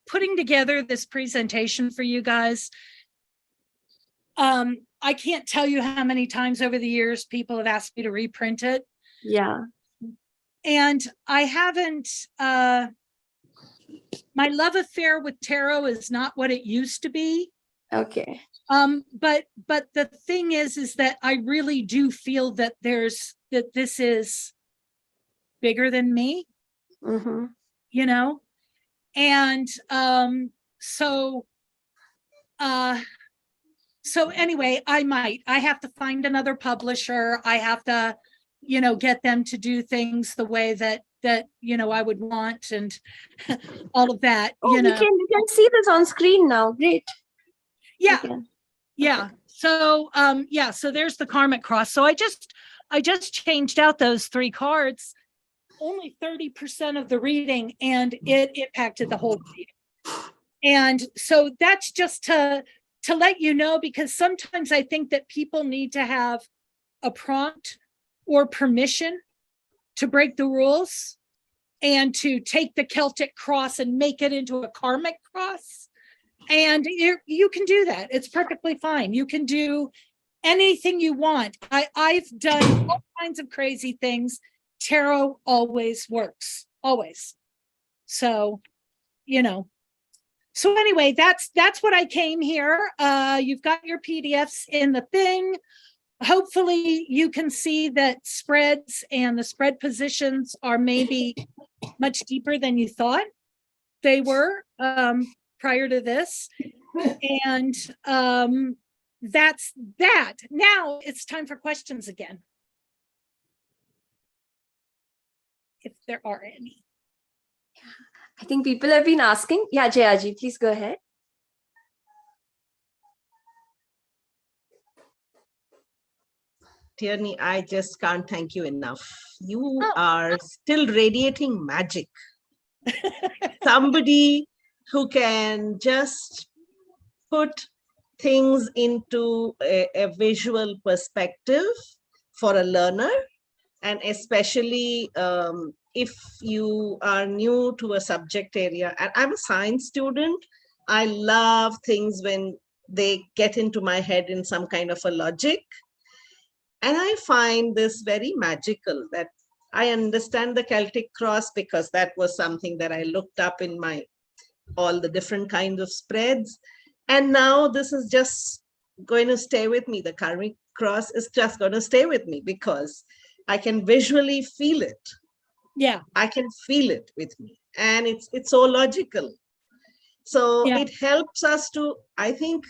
[SPEAKER 1] putting together this presentation for you guys. I can't tell you how many times over the years people have asked me to reprint it.
[SPEAKER 2] Yeah.
[SPEAKER 1] And I haven't, my love affair with tarot is not what it used to be.
[SPEAKER 2] Okay.
[SPEAKER 1] But the thing is that I really do feel that this is bigger than me,
[SPEAKER 2] Mm-hmm.
[SPEAKER 1] you know? And so anyway, I have to find another publisher. I have to, get them to do things the way that I would want, and all of that,
[SPEAKER 2] Oh, we can see this on screen now. Great. We
[SPEAKER 1] yeah.
[SPEAKER 2] can.
[SPEAKER 1] Yeah.
[SPEAKER 2] Okay.
[SPEAKER 1] So so there's the karmic cross. So I just changed out those 3 cards, only 30% of the reading, and it impacted the whole reading. And so that's just to let you know, because sometimes I think that people need to have a prompt or permission to break the rules and to take the Celtic cross and make it into a karmic cross. And you can do that. It's perfectly fine. You can do anything you want. I've done all kinds of crazy things. Tarot always works, always. So, so anyway, that's what I came here. You've got your PDFs in the thing. Hopefully you can see that spreads and the spread positions are maybe much deeper than you thought they were prior to this. And that's that. Now it's time for questions again, if there are any.
[SPEAKER 2] I think people have been asking. Yeah, Jayaji, please go ahead.
[SPEAKER 3] Tierney, I just can't thank you enough. You are still radiating magic. Somebody who can just put things into a visual perspective for a learner, and especially if you are new to a subject area. And I'm a science student. I love things when they get into my head in some kind of a logic. And I find this very magical, that I understand the Celtic cross because that was something that I looked up in all the different kinds of spreads. And now this is just going to stay with me. The karmic cross is just going to stay with me because I can visually feel it.
[SPEAKER 1] Yeah.
[SPEAKER 3] I can feel it with me. And it's so logical. So it helps us to, I think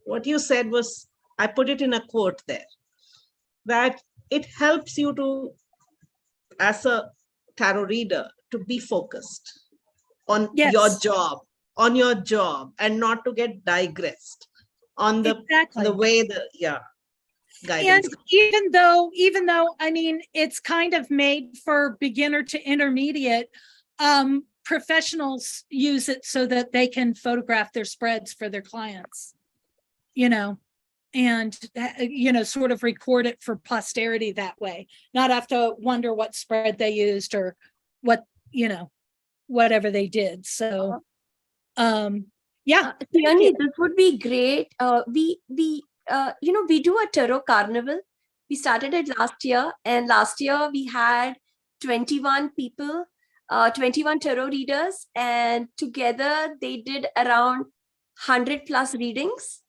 [SPEAKER 3] what you said was, I put it in a quote there, that it helps you to, as a tarot reader, to be focused on your job, and not to get digressed on the way guidance.
[SPEAKER 1] And even though I mean, it's kind of made for beginner to intermediate, professionals use it so that they can photograph their spreads for their clients, and sort of record it for posterity that way, not have to wonder what spread they used or what, whatever they did. So
[SPEAKER 2] Tierney, this would be great. We do a tarot carnival. We started it last year, and last year we had 21 people, 21 tarot readers, and together they did around 100+ readings.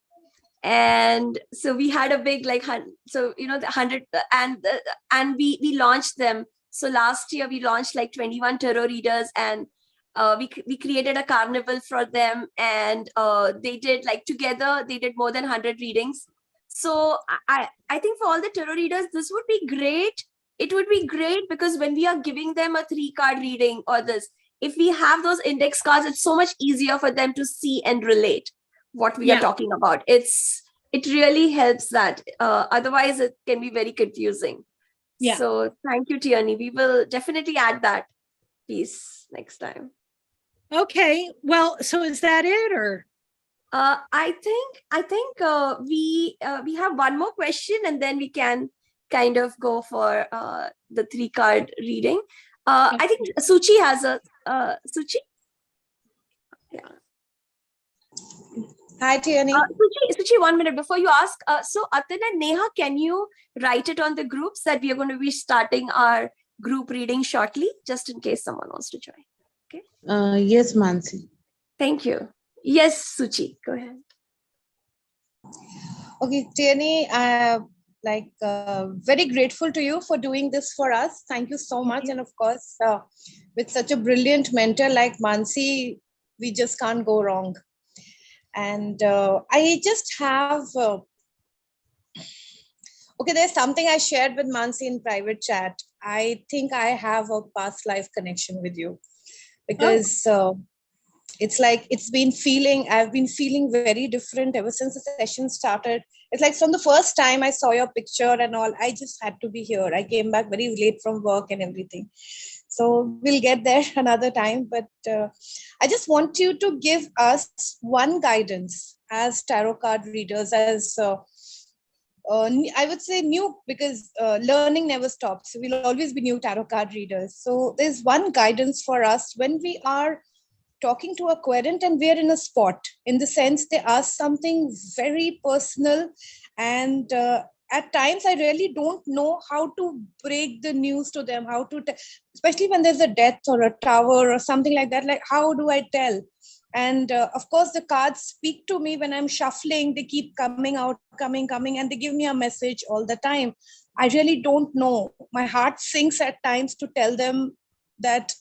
[SPEAKER 2] And so we had a big the 100, and we launched them. So last year we launched 21 tarot readers, and we created a carnival for them, and they did together they did more than 100 readings. So I think for all the tarot readers this would be great. It would be great because when we are giving them a 3-card reading or this, if we have those index cards, it's so much easier for them to see and relate what we are talking about. It really helps that. Otherwise it can be very confusing. So thank you, Tierney. We will definitely add that piece next time.
[SPEAKER 1] Okay, well, so is that it, or?
[SPEAKER 2] I think we have one more question, and then we can kind of go for the 3-card reading. I think Suchi has a Suchi. Yeah.
[SPEAKER 5] Hi, Tierney.
[SPEAKER 2] Suchi, 1 minute before you ask. So Atin and Neha, can you write it on the groups that we are going to be starting our group reading shortly, just in case someone wants to join? Okay.
[SPEAKER 5] Yes, Mansi.
[SPEAKER 2] Thank you. Yes, Suchi, go ahead.
[SPEAKER 5] Okay, Tierney, very grateful to you for doing this for us. Thank you so much. And of course, with such a brilliant mentor like Mansi, we just can't go wrong. And I just have, okay, there's something I shared with Mansi in private chat. I think I have a past life connection with you because it's like I've been feeling very different ever since the session started. It's like from the first time I saw your picture and all, I just had to be here. I came back very late from work and everything. So we'll get there another time. But I just want you to give us one guidance as tarot card readers, as I would say new, because learning never stops. We'll always be new tarot card readers. So there's one guidance for us when we are talking to a querent and we're in a spot, in the sense they ask something very personal, and at times I really don't know how to break the news to them, how to especially when there's a death or a tower or something like that, like how do I tell? And of course the cards speak to me when I'm shuffling. They keep coming out, coming, and they give me a message all the time. I really don't know. My heart sinks at times to tell them that,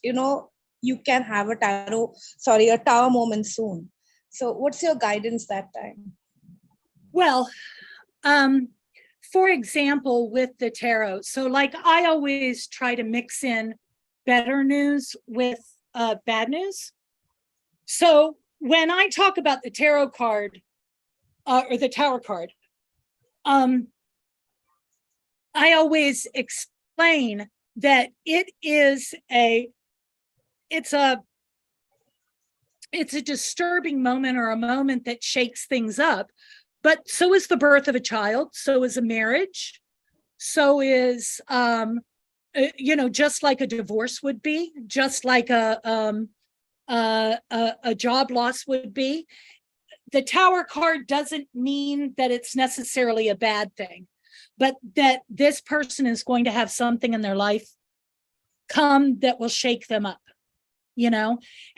[SPEAKER 5] you can have a tower moment soon. So what's your guidance that time?
[SPEAKER 1] Well, for example, with the tarot, so like I always try to mix in better news with bad news. So when I talk about the tarot card or the tower card, I always explain that it's a disturbing moment, or a moment that shakes things up. But so is the birth of a child, so is a marriage, so is just like a divorce would be, just like a job loss would be. The tower card doesn't mean that it's necessarily a bad thing, but that this person is going to have something in their life come that will shake them up,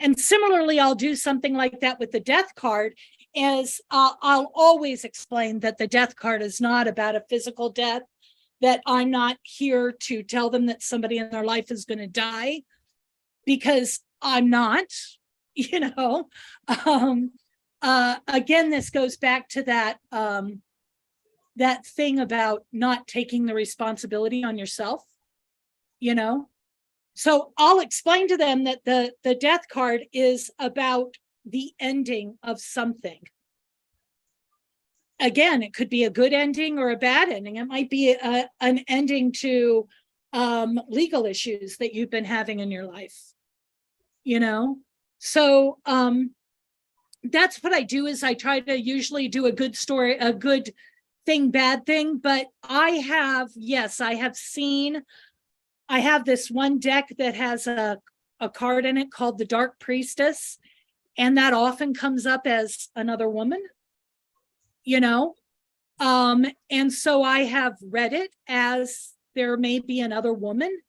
[SPEAKER 1] And similarly, I'll do something like that with the death card, is I'll always explain that the death card is not about a physical death, that I'm not here to tell them that somebody in their life is going to die, because I'm not, Again, this goes back to that thing about not taking the responsibility on yourself, So I'll explain to them that the death card is about the ending of something. Again, it could be a good ending or a bad ending. It might be an ending to legal issues that you've been having in your life, So that's what I do, is I try to usually do a good story, a good thing, bad thing. But I have this one deck that has a card in it called the Dark Priestess, and that often comes up as another woman, and so I have read it as there may be another woman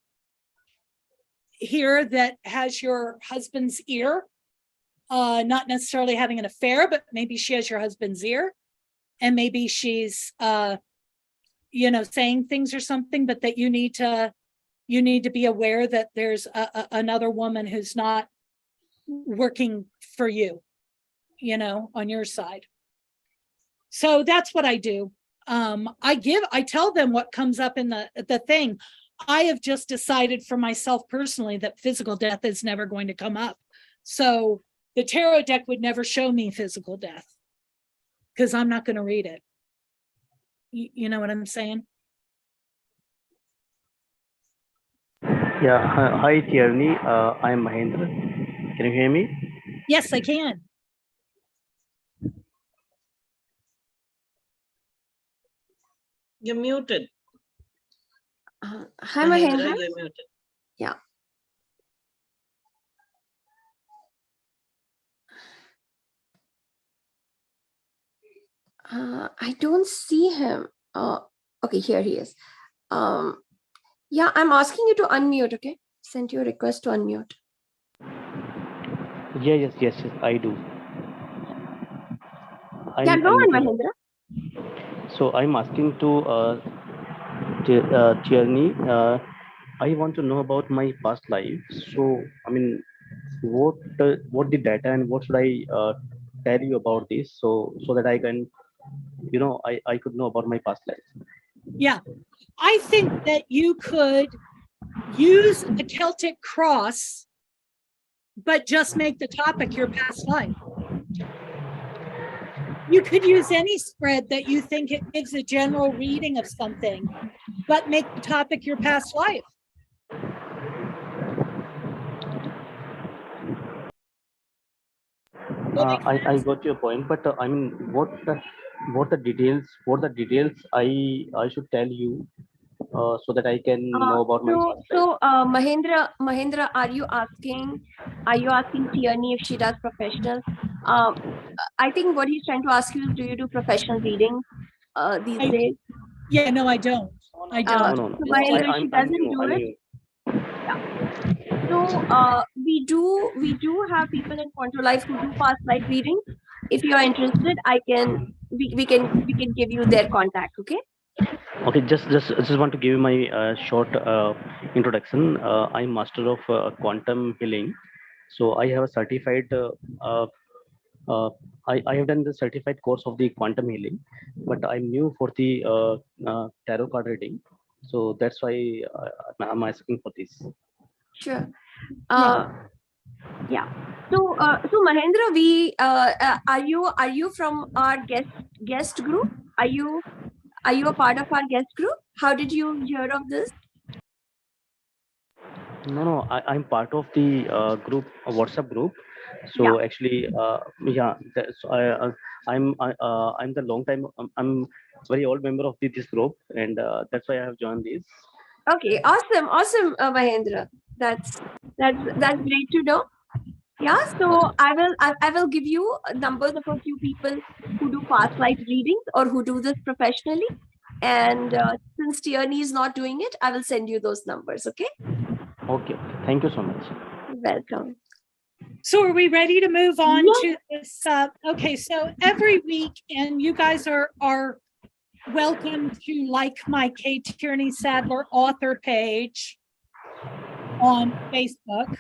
[SPEAKER 1] here that has your husband's ear, not necessarily having an affair, but maybe she has your husband's ear, and maybe she's saying things or something, but that you need to be aware that there's another woman who's not working for you, on your side. So that's what I do. I tell them what comes up in the thing. I have just decided for myself personally that physical death is never going to come up. So the tarot deck would never show me physical death, because I'm not going to read it. You know what I'm saying?
[SPEAKER 6] Yeah, hi Tierney, I'm Mahendra. Can you hear me?
[SPEAKER 1] Yes, I can.
[SPEAKER 3] You're muted.
[SPEAKER 2] Hi, Mahendra.
[SPEAKER 3] You're muted.
[SPEAKER 2] Yeah. I don't see him. Okay, here he is. Yeah, I'm asking you to unmute, okay? Sent you a request to unmute.
[SPEAKER 6] Yes, I do.
[SPEAKER 2] Yeah, go on,
[SPEAKER 6] unmuted.
[SPEAKER 2] Mahendra.
[SPEAKER 6] So I'm asking to Tierney. I want to know about my past life. So I mean, what the data and what should I tell you about this? So that I can, I could know about my past life.
[SPEAKER 1] Yeah, I think that you could use a Celtic cross, but just make the topic your past life. You could use any spread that you think it gives a general reading of something, but make the topic your past life.
[SPEAKER 6] I got your point, but I mean, what the details I should tell you so that I can know about my past life.
[SPEAKER 2] Mahendra, are you asking Tierney if she does professional? I think what he's trying to ask you is, do you do professional reading these days?
[SPEAKER 1] Yeah, no, I don't. I don't.
[SPEAKER 6] No.
[SPEAKER 2] So Mahendra, she
[SPEAKER 6] I'm
[SPEAKER 2] doesn't
[SPEAKER 6] new.
[SPEAKER 2] do
[SPEAKER 6] I'm
[SPEAKER 2] it.
[SPEAKER 6] new.
[SPEAKER 2] So we do have people in Quanto Life who do past life reading. If you are interested, we can give you their contact. Okay.
[SPEAKER 6] Okay, just want to give you my short introduction. I'm master of quantum healing, so I have a certified. I have done the certified course of the quantum healing, but I'm new for the tarot card reading, so that's why I'm asking for this.
[SPEAKER 2] Sure. Yeah. So Mahendra, are you from our guest group? Are you a part of our guest group? How did you hear of this?
[SPEAKER 6] No, I'm part of the group, a WhatsApp group. So
[SPEAKER 2] Yeah.
[SPEAKER 6] actually, yeah, I'm the long time. I'm very old member of this group, and that's why I have joined this.
[SPEAKER 2] Okay. Awesome, Mahendra. That's great to know. Yeah. So I will give you numbers of a few people who do past life readings or who do this professionally. And since Tierney is not doing it, I will send you those numbers. Okay.
[SPEAKER 6] Okay, thank you so much.
[SPEAKER 2] Welcome.
[SPEAKER 1] So are we ready to move on
[SPEAKER 2] Yeah.
[SPEAKER 1] to this? Okay, so every week, and you guys are welcome to like my K. Tierney Sadler author page on Facebook.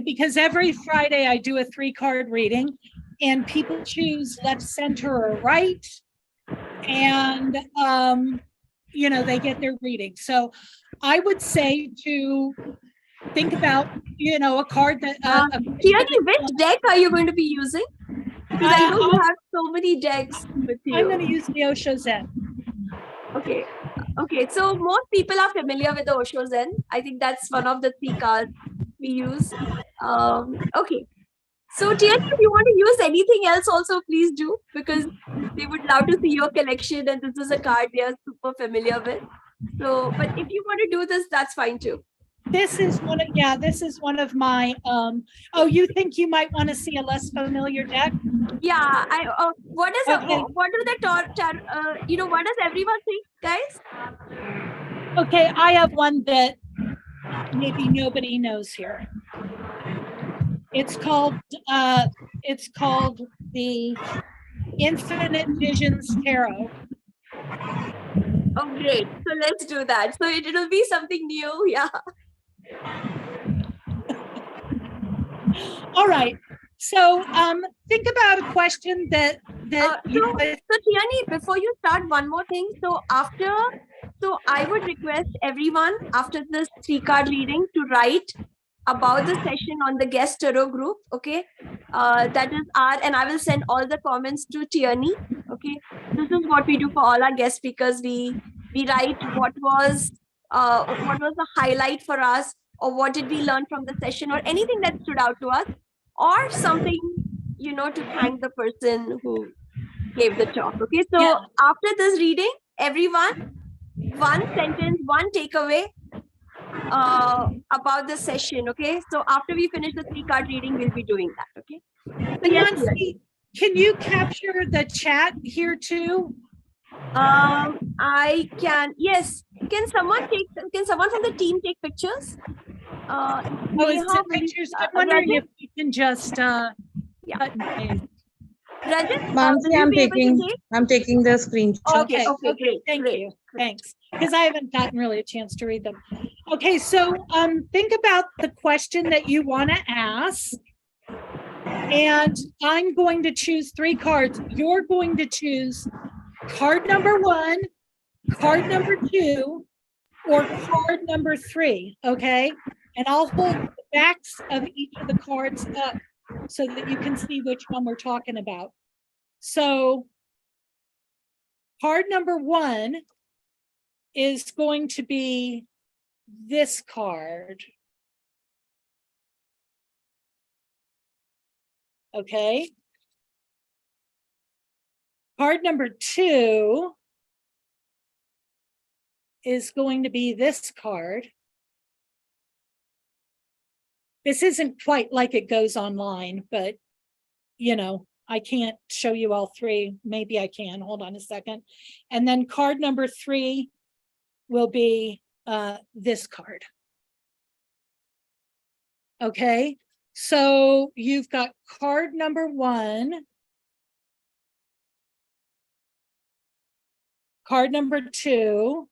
[SPEAKER 1] Because every Friday I do a 3-card reading, and people choose left, center, or right, and they get their reading. So I would say to think about a card that
[SPEAKER 2] Tierney, which deck are you going to be using? Because I know you have so many decks with you.
[SPEAKER 1] I'm going to use the Osho Zen.
[SPEAKER 2] Okay. So most people are familiar with the Osho Zen. I think that's one of the 3 cards we use. Okay. So Tierney, if you want to use anything else also, please do, because they would love to see your collection, and this is a card they are super familiar with. So, but if you want to do this, that's fine too.
[SPEAKER 1] This is one of my you think you might want to see a less familiar deck?
[SPEAKER 2] Yeah, what is
[SPEAKER 1] Okay.
[SPEAKER 2] what do the what does everyone think, guys?
[SPEAKER 1] Okay, I have one that maybe nobody knows here. It's called the Infinite Visions Tarot.
[SPEAKER 2] Oh, great. So let's do that. So it'll be something new. Yeah.
[SPEAKER 1] All right. So think about a question that
[SPEAKER 2] So Tierney, before you start, one more thing. So I would request everyone after this 3-card reading to write about the session on the guest tarot group. Okay. That is and I will send all the comments to Tierney. Okay. This is what we do for all our guest speakers. We write what was the highlight for us, or what did we learn from the session, or anything that stood out to us, or something, to thank the person who gave the talk. Okay. So after this reading, everyone, one sentence, one takeaway about the session. Okay. So after we finish the 3-card reading, we'll be doing that. Okay. So yes,
[SPEAKER 1] Nancy, can you capture the chat here too?
[SPEAKER 2] I can. Yes. Can someone from the team take pictures?
[SPEAKER 1] It's pictures. I'm wondering if you can just cut and paste.
[SPEAKER 2] Rajat,
[SPEAKER 5] Mansi,
[SPEAKER 2] will you be able to take?
[SPEAKER 5] I'm taking the screenshot.
[SPEAKER 2] Okay, great,
[SPEAKER 1] Thank
[SPEAKER 2] great.
[SPEAKER 1] you. Thanks. Because I haven't gotten really a chance to read them. Okay, so think about the question that you want to ask. And I'm going to choose 3 cards. You're going to choose card number 1, card number 2, or card number 3. Okay. And I'll hold the backs of each of the cards up so that you can see which one we're talking about. So card number 1 is going to be this card. Okay. Card number 2 is going to be this card. This isn't quite like it goes online, but you know, I can't show you all 3. Maybe I can. Hold on a second. And then card number 3 will be this card. Okay, so you've got card number 1, card number 2,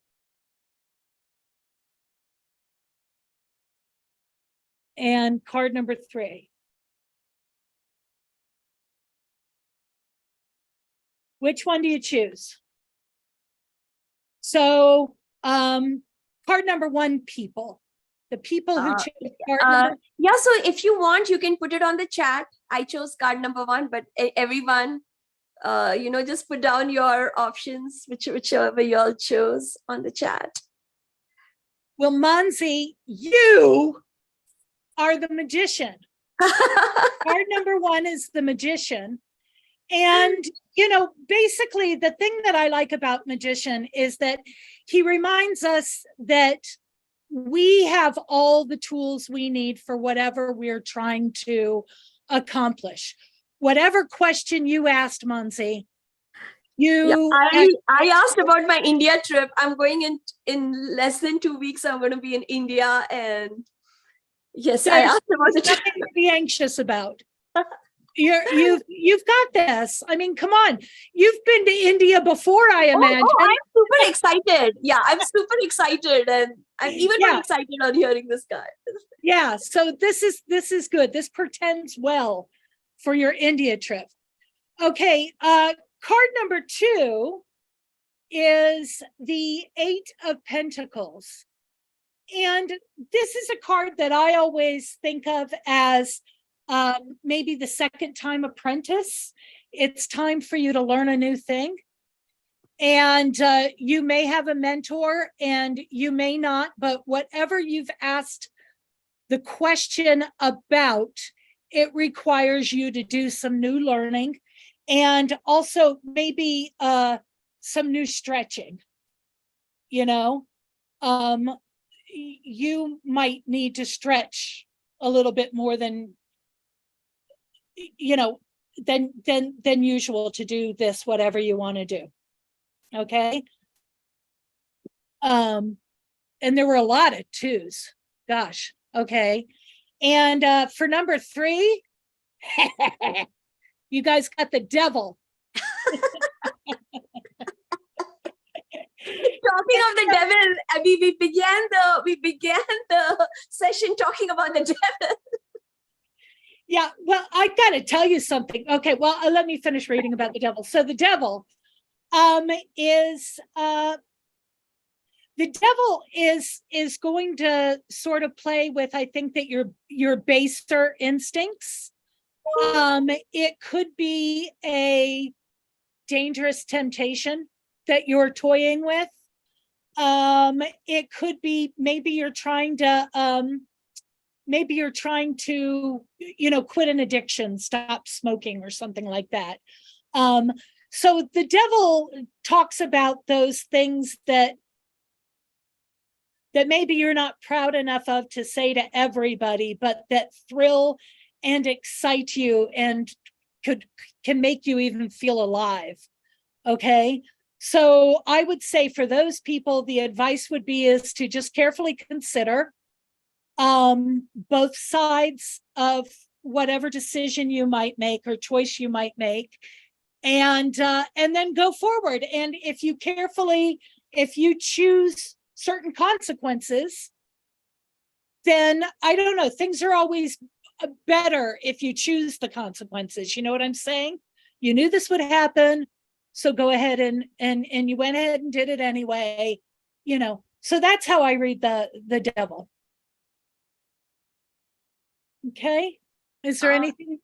[SPEAKER 1] and card number 3. Which one do you choose? So card number 1, people. The people who chose card number.
[SPEAKER 2] Yeah, so if you want, you can put it on the chat. I chose card number 1, but everyone, just put down your options, whichever you all chose on the chat.
[SPEAKER 1] Well, Mansi, you are the magician. Card number 1 is the magician. And, basically the thing that I like about magician is that he reminds us that we have all the tools we need for whatever we're trying to accomplish. Whatever question you asked, Mansi,
[SPEAKER 2] I asked about my India trip. I'm going in less than 2 weeks. I'm going to be in India, and yes, I asked about the trip.
[SPEAKER 1] Nothing to be anxious about. You've got this. I mean, come on. You've been to India before, I imagine.
[SPEAKER 2] Oh, I'm super excited. Yeah, I'm super excited, and I'm even more excited on hearing this guy.
[SPEAKER 1] Yeah, so this is good. This portends well for your India trip. Okay, card number 2 is the 8 of Pentacles. And this is a card that I always think of as maybe the second time apprentice. It's time for you to learn a new thing. And you may have a mentor and you may not, but whatever you've asked the question about, it requires you to do some new learning and also maybe some new stretching. You might need to stretch a little bit more than than usual to do this, whatever you want to do. Okay. And there were a lot of 2s. Gosh. Okay. And for number 3, you guys got the devil.
[SPEAKER 2] Talking of the devil, we began the session talking about the devil.
[SPEAKER 1] Yeah, well, I got to tell you something. Okay, well, let me finish reading about the devil. So the devil is going to sort of play with, I think, that your baser instincts. It could be a dangerous temptation that you're toying with. It could be maybe you're trying to quit an addiction, stop smoking or something like that. So the devil talks about those things that maybe you're not proud enough of to say to everybody, but that thrill and excite you and can make you even feel alive. Okay. So I would say for those people, the advice would be is to just carefully consider both sides of whatever decision you might make or choice you might make, and then go forward. And if you choose certain consequences, then I don't know, things are always better if you choose the consequences. You know what I'm saying? You knew this would happen, so go ahead and you went ahead and did it anyway. You know, so that's how I read the devil. Okay. Is there anything?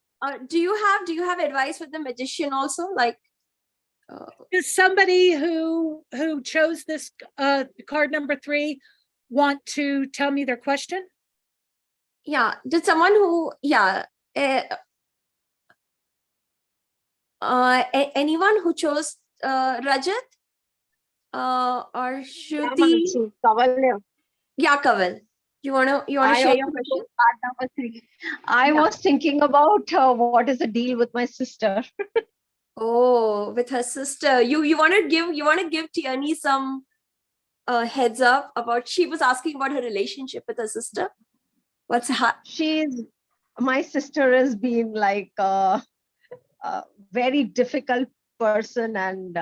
[SPEAKER 2] Do you have advice with the magician also? Like,
[SPEAKER 1] Does somebody who chose this card number 3 want to tell me their question?
[SPEAKER 2] yeah, did someone who, anyone who chose Rajat or Shruti? Yeah, Kaval. You wanna share your question?
[SPEAKER 7] Card number 3. I
[SPEAKER 2] Yeah.
[SPEAKER 7] was thinking about what is the deal with my sister.
[SPEAKER 2] Oh, with her sister. You wanna give Tierney some heads up about, she was asking about her relationship with her sister. What's her?
[SPEAKER 7] My sister has been like a very difficult person, and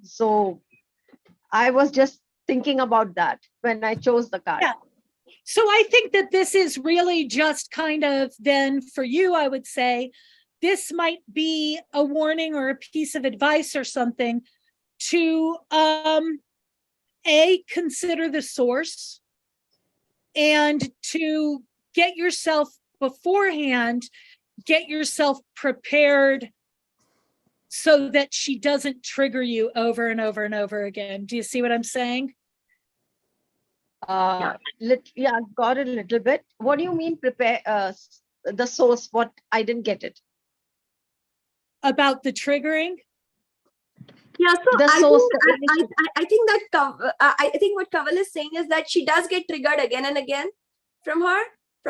[SPEAKER 7] so I was just thinking about that when I chose the card.
[SPEAKER 1] Yeah. So I think that this is really just kind of, then for you, I would say this might be a warning or a piece of advice or something to consider the source, and to get yourself beforehand, get yourself prepared so that she doesn't trigger you over and over and over again. Do you see what I'm saying?
[SPEAKER 7] Got it a little bit. What do you mean prepare the source? What? I didn't get it.
[SPEAKER 1] About the triggering?
[SPEAKER 2] Yeah, so
[SPEAKER 7] The
[SPEAKER 2] I
[SPEAKER 7] source,
[SPEAKER 2] think, I think that I think what Kaval is saying is that she does get triggered again and again from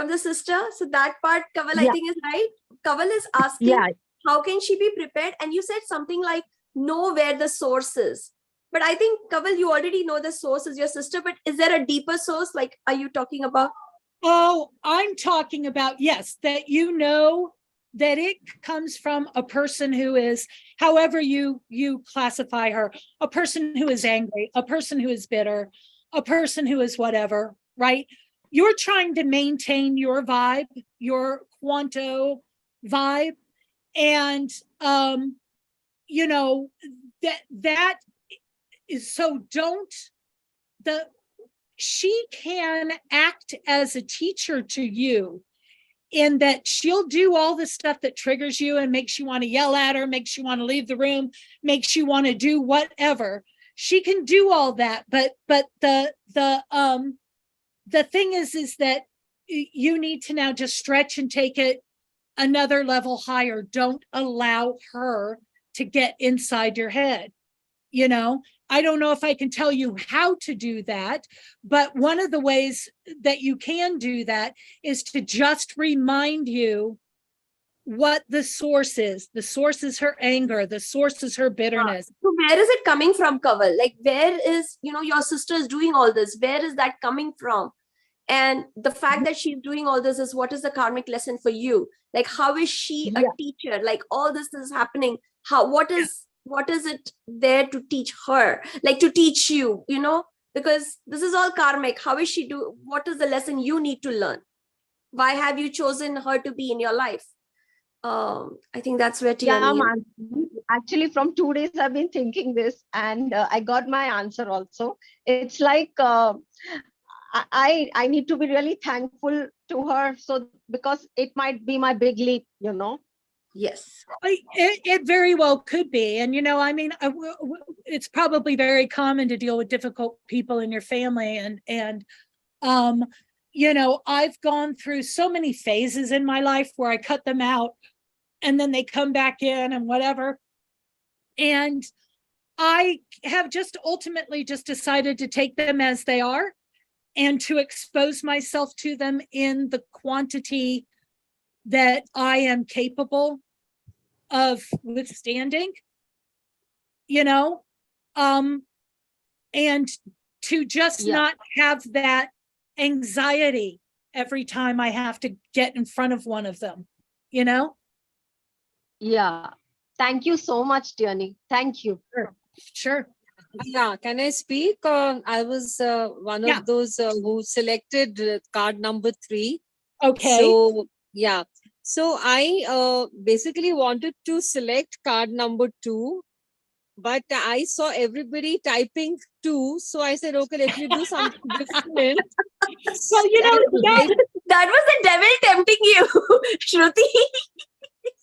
[SPEAKER 2] the sister. So that part, Kaval, I
[SPEAKER 7] Yeah.
[SPEAKER 2] think is right. Kaval is asking,
[SPEAKER 7] Yeah.
[SPEAKER 2] how can she be prepared? And you said something like, know where the source is. But I think, Kaval, you already know the source is your sister, but is there a deeper source? Like, are you talking about?
[SPEAKER 1] Oh, I'm talking about, yes, that you know that it comes from a person who is, however you classify her, a person who is angry, a person who is bitter, a person who is whatever, right? You're trying to maintain your vibe, your Quanto vibe. And, you know, that is, so she can act as a teacher to you, in that she'll do all the stuff that triggers you and makes you want to yell at her, makes you want to leave the room, makes you want to do whatever. She can do all that, but the thing is that you need to now just stretch and take it another level higher. Don't allow her to get inside your head. You know, I don't know if I can tell you how to do that, but one of the ways that you can do that is to just remind you what the source is. The source is her anger. The source is her bitterness.
[SPEAKER 2] So where is it coming from, Kaval? Like, where is, your sister is doing all this? Where is that coming from? And the fact that she's doing all this is, what is the karmic lesson for you? Like, how is she a teacher? Like, all this is happening. What is it there to teach her? Like, to teach you, because this is all karmic. How is she what is the lesson you need to learn? Why have you chosen her to be in your life? I think that's where Tierney is.
[SPEAKER 7] Actually, from 2 days, I've been thinking this, and I got my answer also. It's like, I need to be really thankful to her, so because it might be my big leap,
[SPEAKER 2] Yes.
[SPEAKER 1] It very well could be. And, I mean, it's probably very common to deal with difficult people in your family. And I've gone through so many phases in my life where I cut them out and then they come back in and whatever. And I have just ultimately just decided to take them as they are and to expose myself to them in the quantity that I am capable of withstanding, and to just not have that anxiety every time I have to get in front of one of them,
[SPEAKER 7] Yeah. Thank you so much, Tierney. Thank you.
[SPEAKER 1] Sure.
[SPEAKER 8] Yeah, can I speak? I was one
[SPEAKER 1] Yeah.
[SPEAKER 8] of those who selected card number 3.
[SPEAKER 1] Okay.
[SPEAKER 8] So, yeah. So I basically wanted to select card number 2, but I saw everybody typing 2. So I said, okay, let me do something different.
[SPEAKER 1] Well, you know,
[SPEAKER 8] Right.
[SPEAKER 2] That was the devil tempting you, Shruti.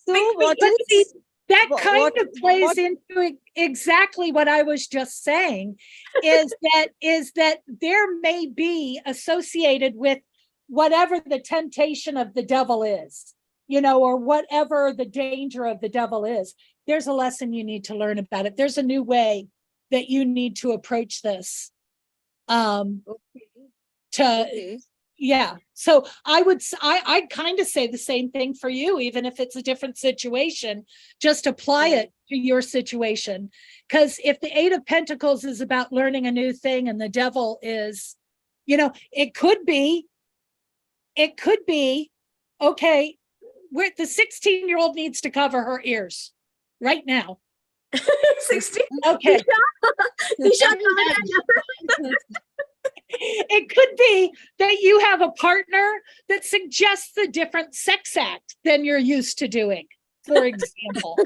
[SPEAKER 8] So what
[SPEAKER 1] but see,
[SPEAKER 8] is
[SPEAKER 1] that
[SPEAKER 8] what-
[SPEAKER 1] kind
[SPEAKER 8] what-
[SPEAKER 1] of plays
[SPEAKER 8] what-
[SPEAKER 1] into exactly what I was just saying, is that there may be associated with whatever the temptation of the devil is, you know, or whatever the danger of the devil is. There's a lesson you need to learn about it. There's a new way that you need to approach this. To
[SPEAKER 8] Okay.
[SPEAKER 1] Yeah. So I kind of say the same thing for you, even if it's a different situation, just apply it to your situation. Because if the 8 of Pentacles is about learning a new thing and the devil is, you know, it could be, okay, where the 16-year-old needs to cover her ears right now.
[SPEAKER 2] 16.
[SPEAKER 1] Okay.
[SPEAKER 2] Disha,
[SPEAKER 1] It could be that you have a partner that suggests a different sex act than you're used to doing, for example.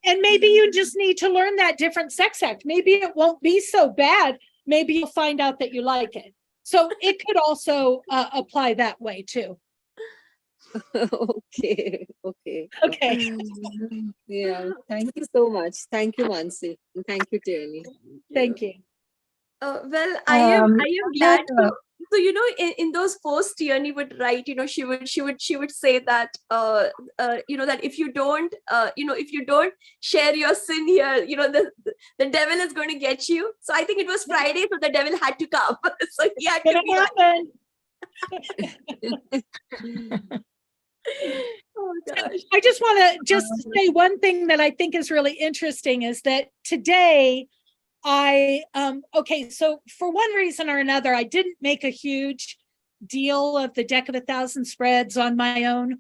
[SPEAKER 1] And maybe you just need to learn that different sex act. Maybe it won't be so bad. Maybe you'll find out that you like it. So it could also apply that way too.
[SPEAKER 8] Okay. Okay.
[SPEAKER 1] Okay.
[SPEAKER 8] Yeah. Thank you so much. Thank you, Mansi. And thank you, Tierney.
[SPEAKER 1] Thank you.
[SPEAKER 2] Well, I am glad
[SPEAKER 7] yeah.
[SPEAKER 2] to. So you know, in those posts, Tierney would write. You know, she would say that you know, that if you don't share your sin here, you know, the devil is going to get you. So I think it was Friday, so the devil had to come. So he had to
[SPEAKER 1] Gonna
[SPEAKER 2] be.
[SPEAKER 1] happen.
[SPEAKER 2] Oh gosh.
[SPEAKER 1] I just want to just say one thing that I think is really interesting is that today okay, so for one reason or another, I didn't make a huge deal of the Deck of 1,000 Spreads on my own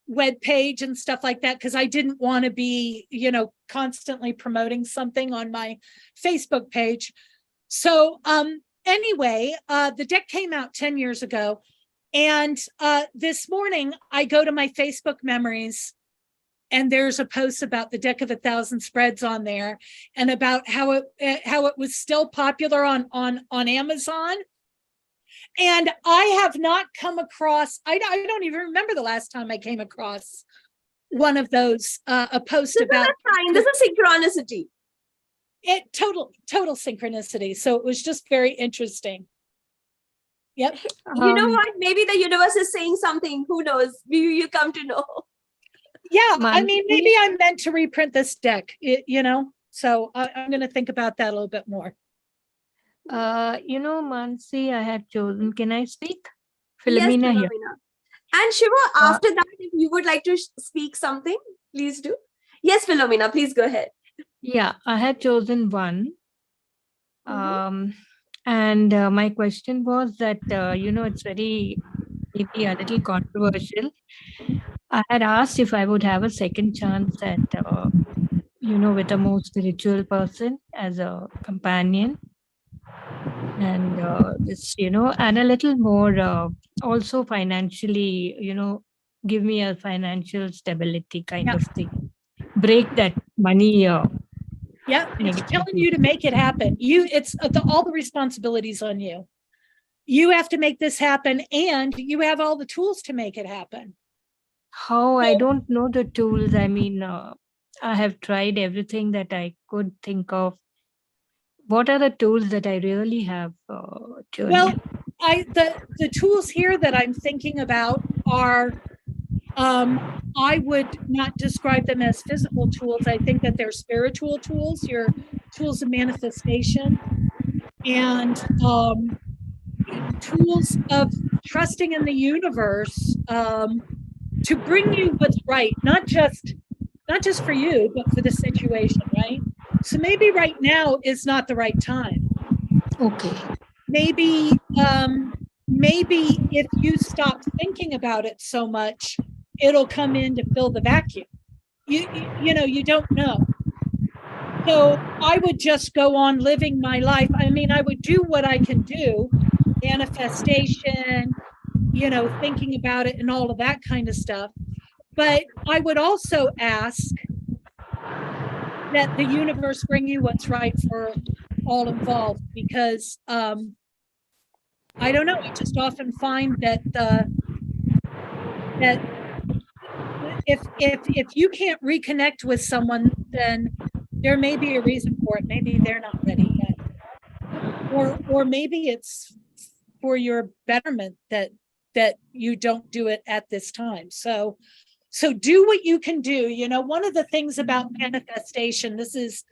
[SPEAKER 1] web page and stuff like that, because I didn't want to be, you know, constantly promoting something on my Facebook page. So anyway, the deck came out 10 years ago. And this morning I go to my Facebook memories, and there's a post about the Deck of 1,000 Spreads on there, and about how it was still popular on Amazon. And I have not come across, I don't even remember the last time I came across one of those, a post about
[SPEAKER 2] Fine. This is synchronicity.
[SPEAKER 1] it. Total synchronicity. So it was just very interesting. Yep.
[SPEAKER 2] You know what? Maybe the universe is saying something. Who knows? You come to know.
[SPEAKER 1] Yeah, I mean,
[SPEAKER 7] Mansi?
[SPEAKER 1] maybe I'm meant to reprint this deck, you know, so I'm going to think about that a little bit more.
[SPEAKER 7] You know, Mansi, I had chosen. Can I speak?
[SPEAKER 2] Yes,
[SPEAKER 7] Philomena here.
[SPEAKER 2] Philomena. And Shiva, after that, if you would like to speak something, please do. Yes, Philomena, please go ahead.
[SPEAKER 7] Yeah, I had chosen 1.
[SPEAKER 2] Mhm.
[SPEAKER 7] And my question was that, you know, it's very, maybe a little controversial. I had asked if I would have a second chance at, you know, with a more spiritual person as a companion. And this, you know, and a little more also financially, you know, give me a financial stability kind
[SPEAKER 1] Yeah.
[SPEAKER 7] of thing. Break that money.
[SPEAKER 1] Yeah, it's telling
[SPEAKER 7] Negativity.
[SPEAKER 1] you to make it happen. It's all the responsibilities on you. You have to make this happen, and you have all the tools to make it happen.
[SPEAKER 7] How? I don't know the tools. I mean, I have tried everything that I could think of. What are the tools that I really have? Tierney?
[SPEAKER 1] Well, the tools here that I'm thinking about are, I would not describe them as physical tools. I think that they're spiritual tools, your tools of manifestation, and tools of trusting in the universe to bring you what's right, not just for you, but for the situation, right? So maybe right now is not the right time.
[SPEAKER 7] Okay.
[SPEAKER 1] Maybe if you stop thinking about it so much, it'll come in to fill the vacuum. you don't know. So I would just go on living my life. I mean, I would do what I can do, manifestation, thinking about it and all of that kind of stuff. But I would also ask that the universe bring you what's right for all involved, because I don't know, I just often find that that if you can't reconnect with someone, then there may be a reason for it. Maybe they're not ready yet, or maybe it's for your betterment that you don't do it at this time. So do what you can do. One of the things about manifestation, this is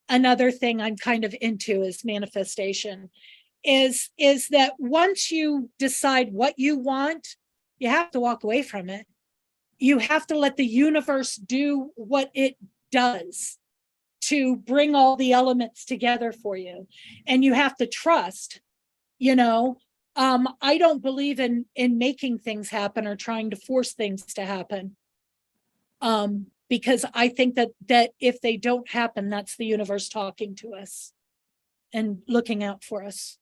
[SPEAKER 1] another thing I'm kind of into, is manifestation, is that once you decide what you want, you have to walk away from it. You have to let the universe do what it does to bring all the elements together for you. And you have to trust, I don't believe in making things happen or trying to force things to happen. Because I think that if they don't happen, that's the universe talking to us and looking out for us.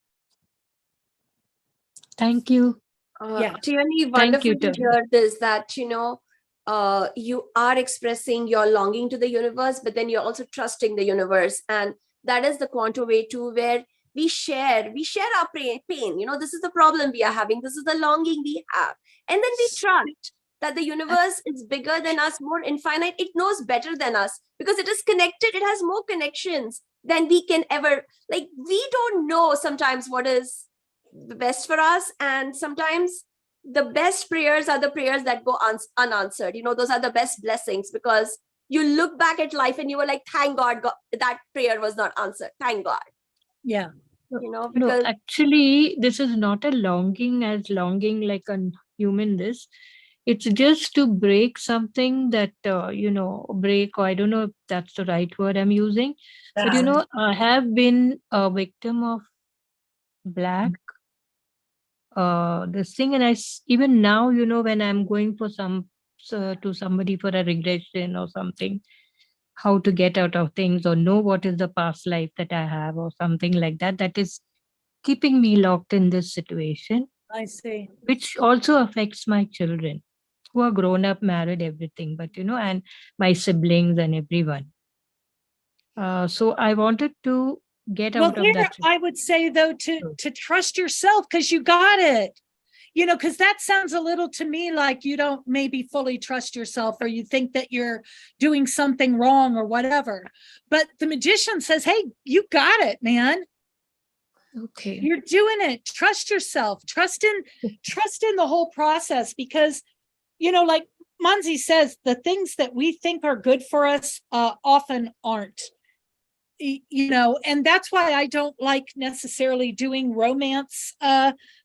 [SPEAKER 9] Thank you.
[SPEAKER 1] Yeah.
[SPEAKER 2] Tierney,
[SPEAKER 9] Thank
[SPEAKER 2] wonderful
[SPEAKER 9] you,
[SPEAKER 2] to
[SPEAKER 9] Tierney.
[SPEAKER 2] hear this, that, you are expressing your longing to the universe, but then you're also trusting the universe. And that is the quantum way too, where we share our pain. This is the problem we are having. This is the longing we have. And then we trust that the universe is bigger than us, more infinite. It knows better than us because it is connected. It has more connections than we can ever, we don't know sometimes what is the best for us. And sometimes the best prayers are the prayers that go unanswered. Those are the best blessings, because you look back at life and you were like, thank God, that prayer was not answered. Thank God.
[SPEAKER 1] Yeah.
[SPEAKER 9] No,
[SPEAKER 2] because
[SPEAKER 9] actually, this is not a longing as longing like a human this. It's just to break something that, break, or I don't know if that's the right word I'm using. But, I have been a victim of black this thing. And even now, when I'm going for to somebody for a regression or something, how to get out of things or know what is the past life that I have or something like that, that is keeping me locked in this situation,
[SPEAKER 1] I see.
[SPEAKER 9] which also affects my children who are grown up, married, everything, but and my siblings and everyone. So I wanted to get
[SPEAKER 1] Well,
[SPEAKER 9] out of
[SPEAKER 1] there,
[SPEAKER 9] that.
[SPEAKER 1] I would say though, to trust yourself, because you got it. Because that sounds a little to me like you don't maybe fully trust yourself, or you think that you're doing something wrong or whatever. But the magician says, hey, you got it, man.
[SPEAKER 9] Okay.
[SPEAKER 1] You're doing it. Trust yourself. Trust in the whole process, because, like Manzi says, the things that we think are good for us often aren't. And that's why I don't like necessarily doing romance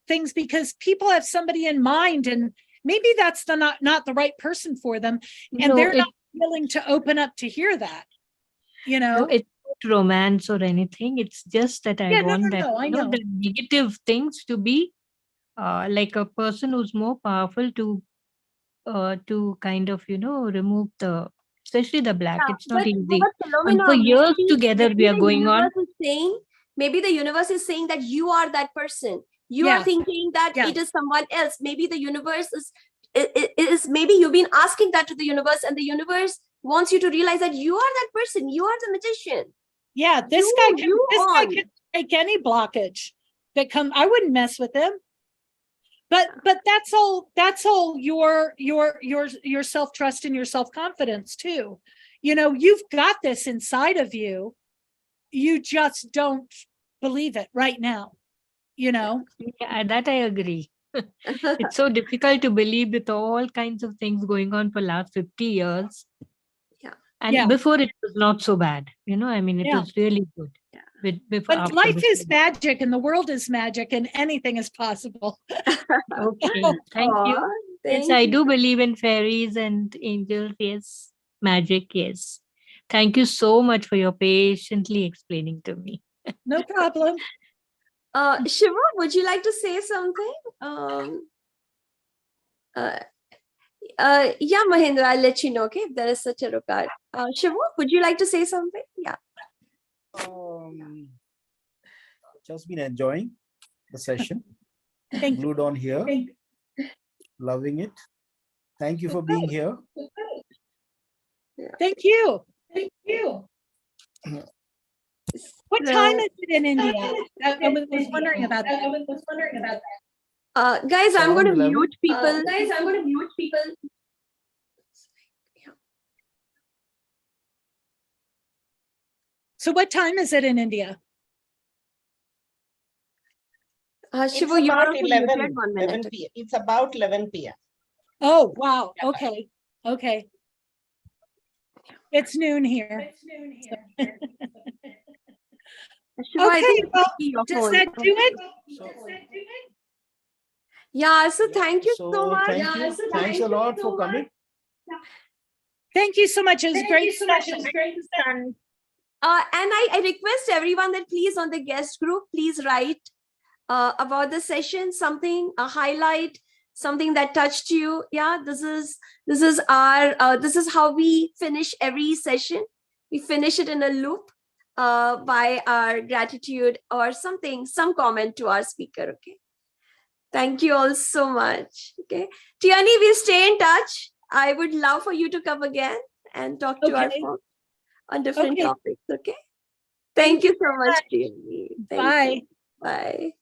[SPEAKER 1] things, because people have somebody in mind, and maybe that's not the right person for them, and they're not willing to open up to hear that.
[SPEAKER 9] No, it's not romance or anything. It's just that I want that
[SPEAKER 1] I know.
[SPEAKER 9] the negative things to be like a person who's more powerful to kind of remove especially the black. It's not easy. And for years together we are going on.
[SPEAKER 2] Maybe the universe is saying that you are that person. You are thinking that it is someone else. Maybe the universe is maybe you've been asking that to the universe, and the universe wants you to realize that you are that person. You are the magician.
[SPEAKER 1] Yeah, this guy can take any blockage that come. I wouldn't mess with him. But that's all your self-trust and your self-confidence too. You've got this inside of you. You just don't believe it right now.
[SPEAKER 9] Yeah, that I agree. It's so difficult to believe with all kinds of things going on for last 50 years.
[SPEAKER 2] Yeah.
[SPEAKER 9] And before it was not so bad. It was really good.
[SPEAKER 1] But life is magic, and the world is magic, and anything is possible.
[SPEAKER 9] Okay, thank you. Yes, I do believe in fairies and angels. Yes, magic. Yes. Thank you so much for your patiently explaining to me.
[SPEAKER 1] No problem.
[SPEAKER 2] Shiva, would you like to say something? Yeah, Mahindra, I'll let you know, okay, if there is such a card. Shivu, would you like to say something? Yeah.
[SPEAKER 10] Just been enjoying the session.
[SPEAKER 1] Thank you.
[SPEAKER 10] Glued on here. Loving it. Thank you for being here.
[SPEAKER 1] Thank you.
[SPEAKER 2] Thank you.
[SPEAKER 1] What time is it in India? I was wondering about that.
[SPEAKER 2] Guys, I'm going to
[SPEAKER 10] 11.
[SPEAKER 2] mute people. Guys, I'm going to mute people.
[SPEAKER 1] So what time is it in India?
[SPEAKER 3] It's
[SPEAKER 2] Shivu, you are
[SPEAKER 3] about
[SPEAKER 2] also
[SPEAKER 3] 11,
[SPEAKER 2] muted 1 minute.
[SPEAKER 3] 11 p.m. It's about 11 p.m.
[SPEAKER 1] Oh, wow. Okay. Okay. It's noon here.
[SPEAKER 2] Shivu, I
[SPEAKER 1] Okay,
[SPEAKER 2] think
[SPEAKER 1] well,
[SPEAKER 2] it's your
[SPEAKER 1] does
[SPEAKER 2] phone.
[SPEAKER 1] that do it?
[SPEAKER 2] Yeah, so thank you so
[SPEAKER 10] So
[SPEAKER 2] much.
[SPEAKER 10] thank you. Thanks a lot for coming.
[SPEAKER 1] Thank you so much. It was a great session.
[SPEAKER 2] And I request everyone that please on the guest group, please write about the session, something, a highlight, something that touched you. Yeah, this is our this is how we finish every session. We finish it in a loop by our gratitude or something, some comment to our speaker. Okay. Thank you all so much. Okay. Tierney, we'll stay in touch. I would love for you to come again and talk to our
[SPEAKER 1] Okay.
[SPEAKER 2] folks on different
[SPEAKER 1] Okay.
[SPEAKER 2] topics. Okay. Thank you so much, Tierney. Thank
[SPEAKER 1] Bye.
[SPEAKER 2] you. Bye.